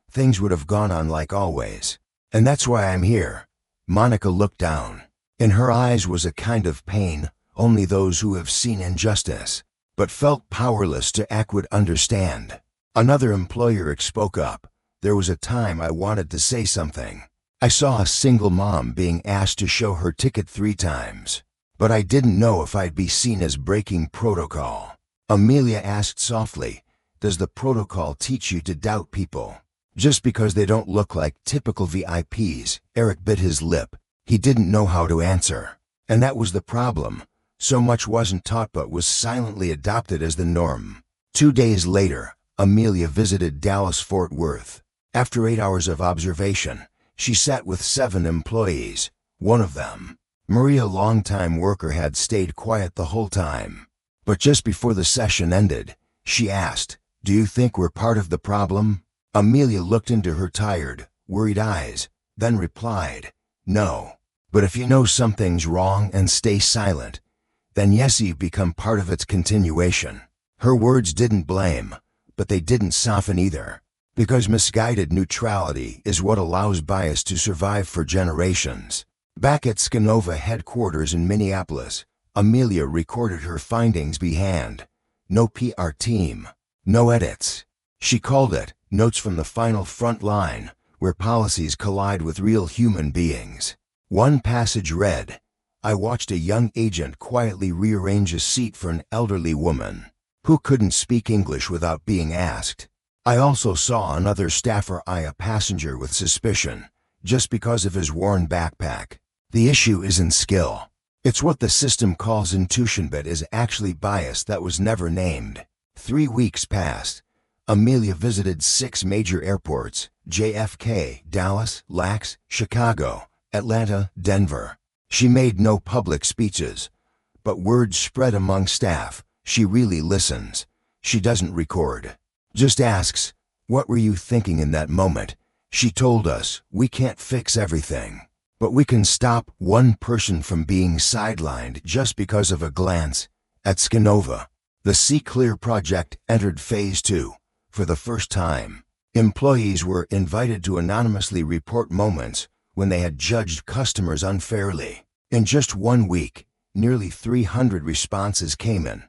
"Things would have gone on like always. And that's why I'm here." Monica looked down. In her eyes was a kind of pain only those who have seen injustice, but felt powerless to act, would understand. Another employer spoke up. "There was a time I wanted to say something. I saw a single mom being asked to show her ticket 3 times, but I didn't know if I'd be seen as breaking protocol." Amelia asked softly, "Does the protocol teach you to doubt people just because they don't look like typical VIPs?" Eric bit his lip. He didn't know how to answer. And that was the problem. So much wasn't taught but was silently adopted as the norm. 2 days later, Amelia visited Dallas-Fort Worth. After 8 hours of observation, she sat with 7 employees. One of them, Maria, longtime worker, had stayed quiet the whole time. But just before the session ended, she asked, "Do you think we're part of the problem?" Amelia looked into her tired, worried eyes, then replied, "No. But if you know something's wrong and stay silent, then yes, you become part of its continuation." Her words didn't blame, but they didn't soften either, because misguided neutrality is what allows bias to survive for generations. Back at SkyNova headquarters in Minneapolis, Amelia recorded her findings by hand. No PR team, no edits. She called it Notes from the Final Front Line, where policies collide with real human beings. One passage read, "I watched a young agent quietly rearrange a seat for an elderly woman who couldn't speak English without being asked. I also saw another staffer eye a passenger with suspicion just because of his worn backpack." The issue isn't skill. It's what the system calls intuition, but is actually bias that was never named. 3 weeks passed. Amelia visited 6 major airports: JFK, Dallas, LAX, Chicago, Atlanta, Denver. She made no public speeches, but word spread among staff. She really listens. She doesn't record. Just asks, "What were you thinking in that moment?" She told us, "We can't fix everything, but we can stop one person from being sidelined just because of a glance." At SkyNova, the See Clear project entered phase 2. For the first time, employees were invited to anonymously report moments when they had judged customers unfairly. In just 1 week, nearly 300 responses came in.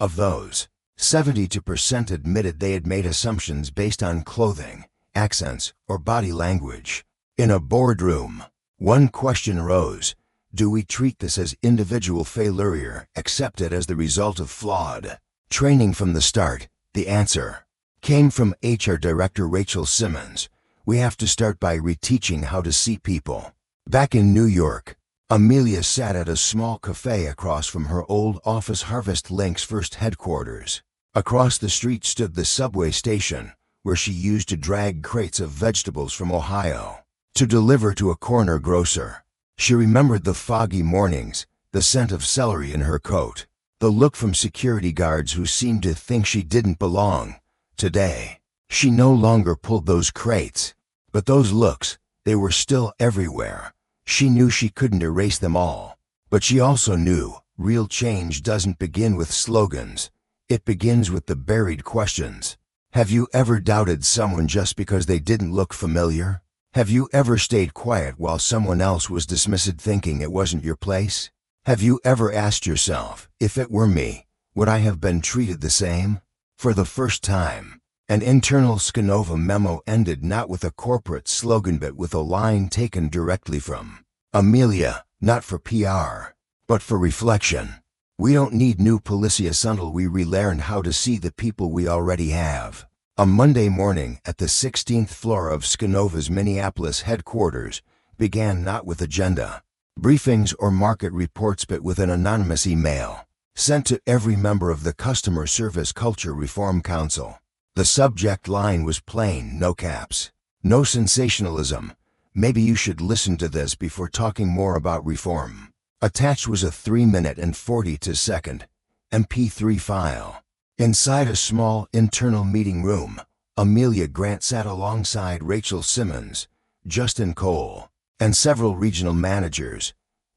Of those, 72% admitted they had made assumptions based on clothing, accents, or body language. In a boardroom, one question arose: do we treat this as individual failure, accept it as the result of flawed training from the start? The answer came from HR Director Rachel Simmons: we have to start by reteaching how to see people. Back in New York, Amelia sat at a small cafe across from her old office, Harvest Link's first headquarters. Across the street stood the subway station, where she used to drag crates of vegetables from Ohio to deliver to a corner grocer. She remembered the foggy mornings, the scent of celery in her coat, The look from security guards who seemed to think she didn't belong. Today, she no longer pulled those crates. But those looks, they were still everywhere. She knew she couldn't erase them all. But she also knew real change doesn't begin with slogans. It begins with the buried questions. Have you ever doubted someone just because they didn't look familiar? Have you ever stayed quiet while someone else was dismissive, thinking it wasn't your place? Have you ever asked yourself, if it were me, would I have been treated the same? For the first time, an internal SkyNova memo ended not with a corporate slogan but with a line taken directly from Amelia, not for PR, but for reflection. We don't need new policies until we relearn how to see the people we already have. A Monday morning at the 16th floor of SkyNova's Minneapolis headquarters began not with agenda, briefings or market reports but with an anonymous email sent to every member of the Customer Service Culture Reform Council. The subject line was plain, no caps, no sensationalism. Maybe you should listen to this before talking more about reform. Attached was a 3-minute and 42-second MP3 file. Inside a small internal meeting room, Amelia Grant sat alongside Rachel Simmons, Justin Cole, and several regional managers.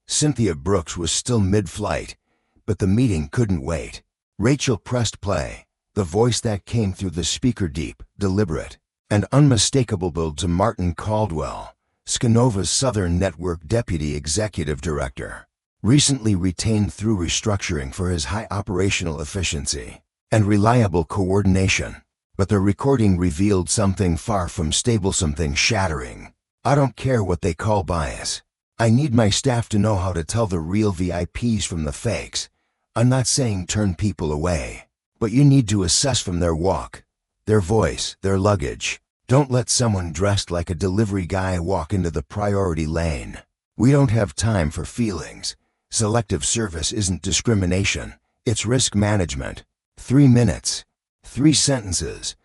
Cynthia Brooks was still mid-flight, but the meeting couldn't wait. Rachel pressed play, the voice that came through the speaker deep, deliberate, and unmistakable build to Martin Caldwell, SkyNova's Southern Network Deputy Executive Director, recently retained through restructuring for his high operational efficiency and reliable coordination. But the recording revealed something far from stable, something shattering. I don't care what they call bias. I need my staff to know how to tell the real VIPs from the fakes. I'm not saying turn people away, but you need to assess from their walk, their voice, their luggage. Don't let someone dressed like a delivery guy walk into the priority lane. We don't have time for feelings. Selective service isn't discrimination, it's risk management. 3 minutes, 3 sentences,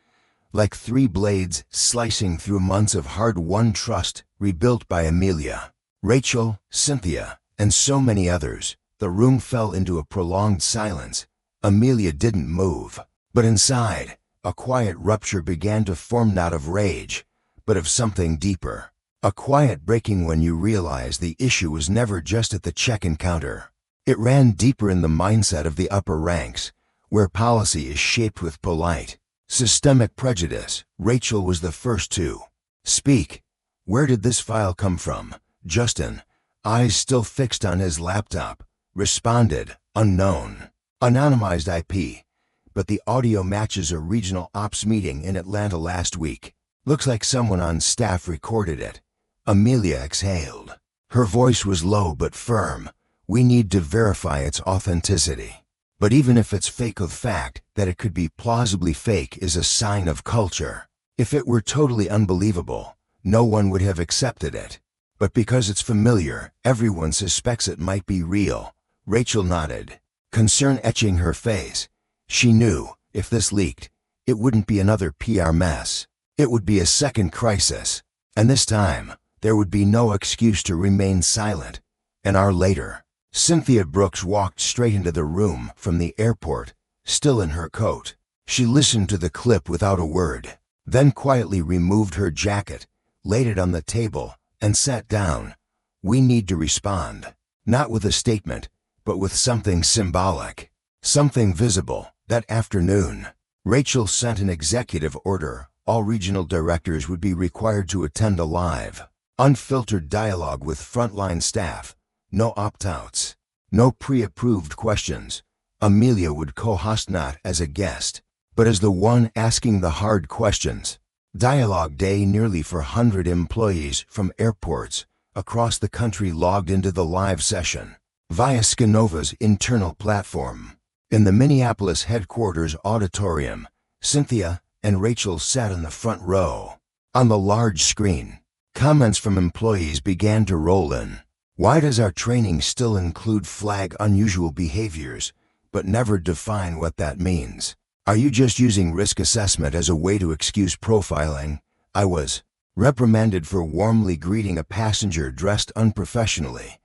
like 3 blades slicing through months of hard-won trust rebuilt by Amelia, Rachel, Cynthia, and so many others. The room fell into a prolonged silence. Amelia didn't move, but inside, a quiet rupture began to form, not of rage, but of something deeper. A quiet breaking when you realize the issue was never just at the check-in counter. It ran deeper in the mindset of the upper ranks, where policy is shaped with polite, systemic prejudice. Rachel was the first to speak. Where did this file come from? Justin, eyes still fixed on his laptop, responded, unknown. Anonymized IP, but the audio matches a regional ops meeting in Atlanta last week. Looks like someone on staff recorded it. Amelia exhaled. Her voice was low but firm. We need to verify its authenticity. But even if it's fake, the fact that it could be plausibly fake is a sign of culture. If it were totally unbelievable, no one would have accepted it. But because it's familiar, everyone suspects it might be real. Rachel nodded, concern etching her face. She knew, if this leaked, it wouldn't be another PR mess. It would be a second crisis. And this time, there would be no excuse to remain silent. An hour later, Cynthia Brooks walked straight into the room from the airport, still in her coat. She listened to the clip without a word, then quietly removed her jacket, laid it on the table, and sat down. We need to respond, not with a statement, but with something symbolic, something visible. That afternoon, Rachel sent an executive order. All regional directors would be required to attend a live, unfiltered dialogue with frontline staff. No opt-outs, no pre-approved questions. Amelia would co-host, not as a guest, but as the one asking the hard questions. Dialogue day. Nearly 400 employees from airports across the country logged into the live session via SkyNova's internal platform. In the Minneapolis headquarters auditorium, Cynthia and Rachel sat in the front row. On the large screen, comments from employees began to roll in. Why does our training still include flag unusual behaviors, but never define what that means? Are you just using risk assessment as a way to excuse profiling? I was reprimanded for warmly greeting a passenger dressed unprofessionally.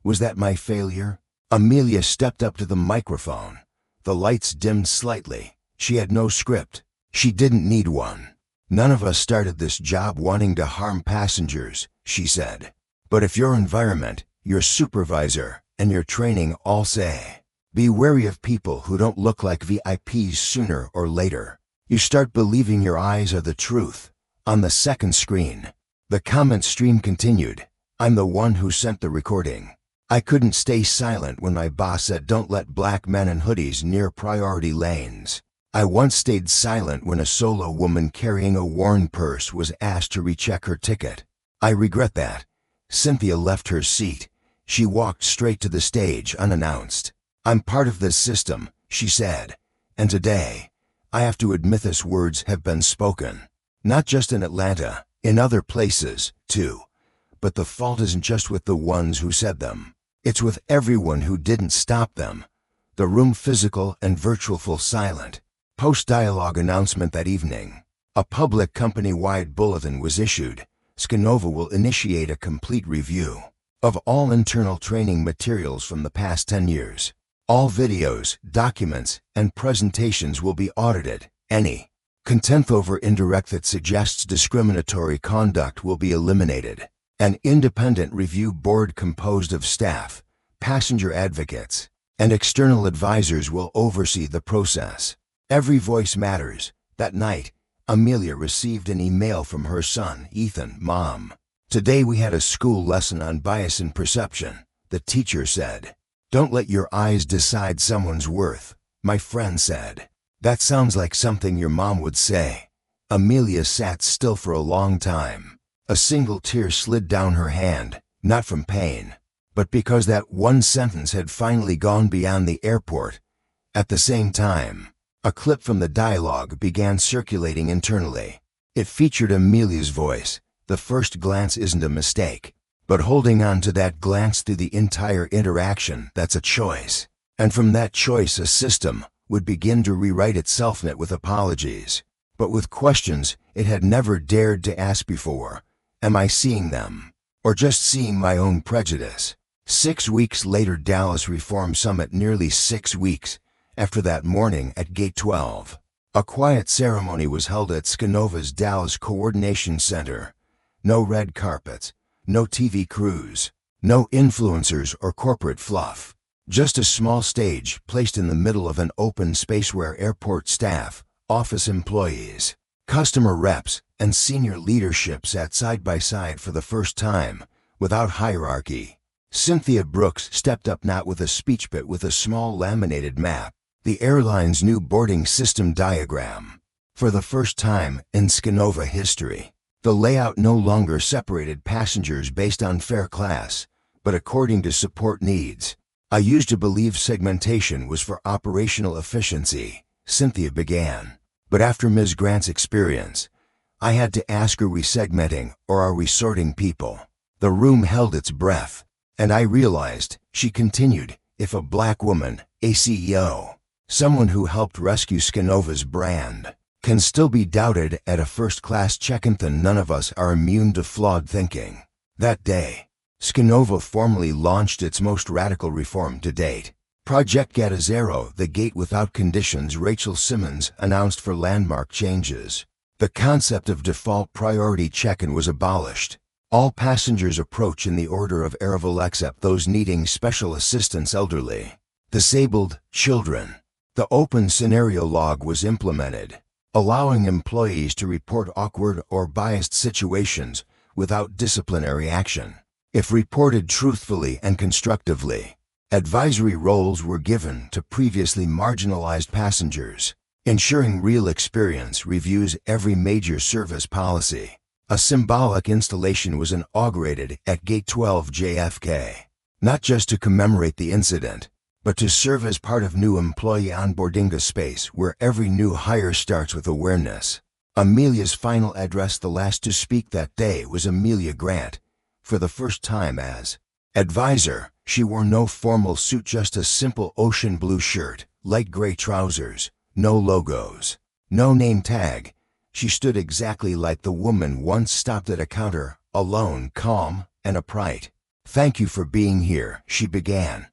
Was that my failure? Amelia stepped up to the microphone. The lights dimmed slightly. She had no script. She didn't need one. "None of us started this job wanting to harm passengers," she said. "But if your environment, your supervisor, and your training all say, be wary of people who don't look like VIPs sooner or later, you start believing your eyes are the truth." On the second screen, the comment stream continued. "I'm the one who sent the recording. I couldn't stay silent when my boss said don't let black men in hoodies near priority lanes. I once stayed silent when a solo woman carrying a worn purse was asked to recheck her ticket. I regret that." Cynthia left her seat. She walked straight to the stage unannounced. "I'm part of this system," she said, "and today, I have to admit these words have been spoken. Not just in Atlanta, in other places, too. But the fault isn't just with the ones who said them. It's with everyone who didn't stop them." The room, physical and virtual, full silent. Post-dialogue announcement that evening. A public company-wide bulletin was issued. SkyNova will initiate a complete review of all internal training materials from the past 10 years. All videos, documents, and presentations will be audited. Any content over indirect that suggests discriminatory conduct will be eliminated. An independent review board composed of staff, passenger advocates, and external advisors will oversee the process. Every voice matters. That night, Amelia received an email from her son, Ethan. "Mom, today we had a school lesson on bias and perception," the teacher said. "Don't let your eyes decide someone's worth," my friend said. "That sounds like something your mom would say." Amelia sat still for a long time. A single tear slid down her hand, not from pain, but because that one sentence had finally gone beyond the airport. At the same time, a clip from the dialogue began circulating internally. It featured Amelia's voice. "The first glance isn't a mistake, but holding on to that glance through the entire interaction, that's a choice. And from that choice, a system would begin to rewrite itself, not with apologies, but with questions it had never dared to ask before. Am I seeing them? Or just seeing my own prejudice?" 6 weeks later, Dallas Reform Summit. Nearly 6 weeks after that morning at Gate 12, a quiet ceremony was held at SkyNova's Dallas Coordination Center. No red carpets, no TV crews, no influencers or corporate fluff. Just a small stage placed in the middle of an open space where airport staff, office employees, customer reps, and senior leadership sat side by side for the first time, without hierarchy. Cynthia Brooks stepped up, not with a speech but with a small laminated map, the airline's new boarding system diagram. For the first time in SkyNova history, the layout no longer separated passengers based on fare class, but according to support needs. "I used to believe segmentation was for operational efficiency," Cynthia began. "But after Ms. Grant's experience, I had to ask, are we segmenting or are we sorting people?" The room held its breath. "And I realized," she continued, "if a black woman, a CEO, someone who helped rescue SkyNova's brand, can still be doubted at a first-class check-in, then none of us are immune to flawed thinking." That day, SkyNova formally launched its most radical reform to date. Project Gate Zero, the gate without conditions Rachel Simmons announced for landmark changes. The concept of default priority check-in was abolished. All passengers approach in the order of arrival except those needing special assistance, elderly, disabled, children. The open scenario log was implemented, allowing employees to report awkward or biased situations without disciplinary action. If reported truthfully and constructively, advisory roles were given to previously marginalized passengers, ensuring real experience reviews every major service policy. A symbolic installation was inaugurated at Gate 12 JFK, not just to commemorate the incident, but to serve as part of new employee onboarding, a space where every new hire starts with awareness. Amelia's final address. The last to speak that day was Amelia Grant. For the first time as advisor, she wore no formal suit, just a simple ocean blue shirt, light gray trousers, no logos, no name tag. She stood exactly like the woman once stopped at a counter, alone, calm, and upright. "Thank you for being here," she began,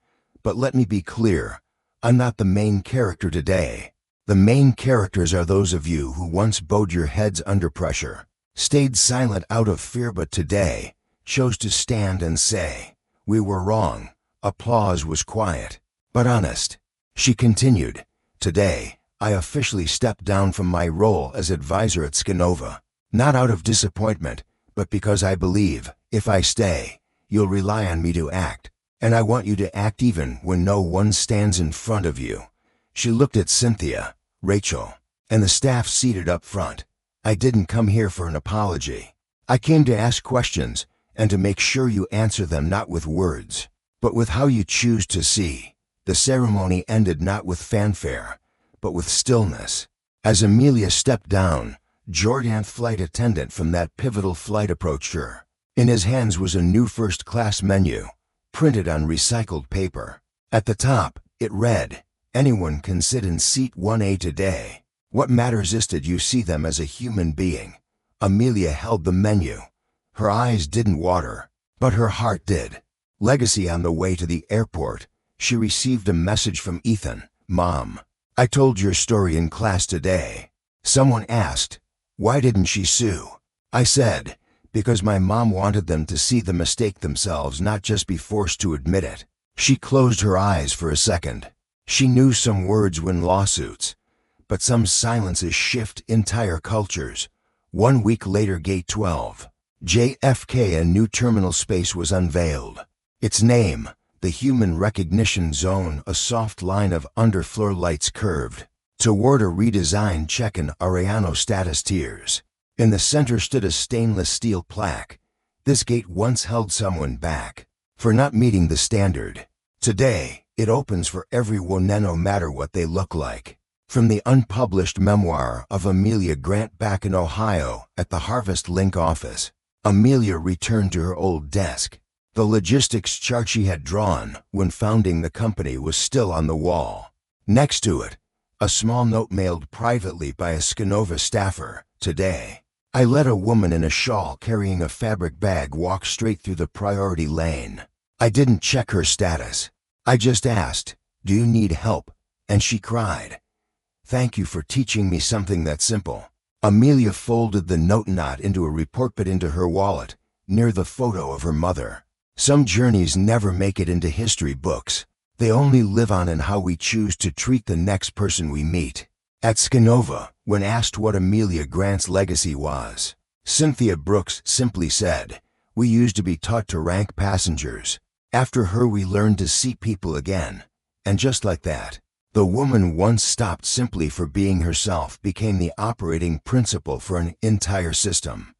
But let me be clear, I'm not the main character today. The main characters are those of you who once bowed your heads under pressure, stayed silent out of fear, but today chose to stand and say, "We were wrong." Applause was quiet, but honest. She continued, "Today, I officially stepped down from my role as advisor at SkyNova, not out of disappointment, but because I believe, if I stay, you'll rely on me to act, and I want you to act even when no one stands in front of you." She looked at Cynthia, Rachel, and the staff seated up front. "I didn't come here for an apology. I came to ask questions and to make sure you answer them not with words, but with how you choose to see." The ceremony ended not with fanfare, but with stillness. As Amelia stepped down, Jordan, flight attendant from that pivotal flight, approached her. In his hands was a new first-class menu, printed on recycled paper. At the top, it read, "Anyone can sit in seat 1A today. What matters is that you see them as a human being." Amelia held the menu. Her eyes didn't water, but her heart did. Legacy. On the way to the airport, she received a message from Ethan. "Mom, I told your story in class today." Someone asked, "Why didn't she sue?" I said, "Because my mom wanted them to see the mistake themselves, not just be forced to admit it." She closed her eyes for a second. She knew some words win lawsuits, but some silences shift entire cultures. 1 week later, Gate 12, JFK, a new terminal space was unveiled. Its name, the Human Recognition Zone, a soft line of underfloor lights curved toward a redesigned check-in Ariano status tiers. In the center stood a stainless steel plaque. This gate once held someone back for not meeting the standard. Today, it opens for everyone, no matter what they look like. From the unpublished memoir of Amelia Grant back in Ohio at the Harvest Link office, Amelia returned to her old desk. The logistics chart she had drawn when founding the company was still on the wall. Next to it, a small note mailed privately by a SkyNova staffer. "Today, I let a woman in a shawl carrying a fabric bag walk straight through the priority lane. I didn't check her status. I just asked, 'Do you need help?' And she cried, 'Thank you for teaching me something that simple.'" Amelia folded the note not into a report but into her wallet, near the photo of her mother. Some journeys never make it into history books. They only live on in how we choose to treat the next person we meet. At SkyNova, when asked what Amelia Grant's legacy was, Cynthia Brooks simply said, "We used to be taught to rank passengers. After her, we learned to see people again." And just like that, the woman once stopped simply for being herself became the operating principle for an entire system.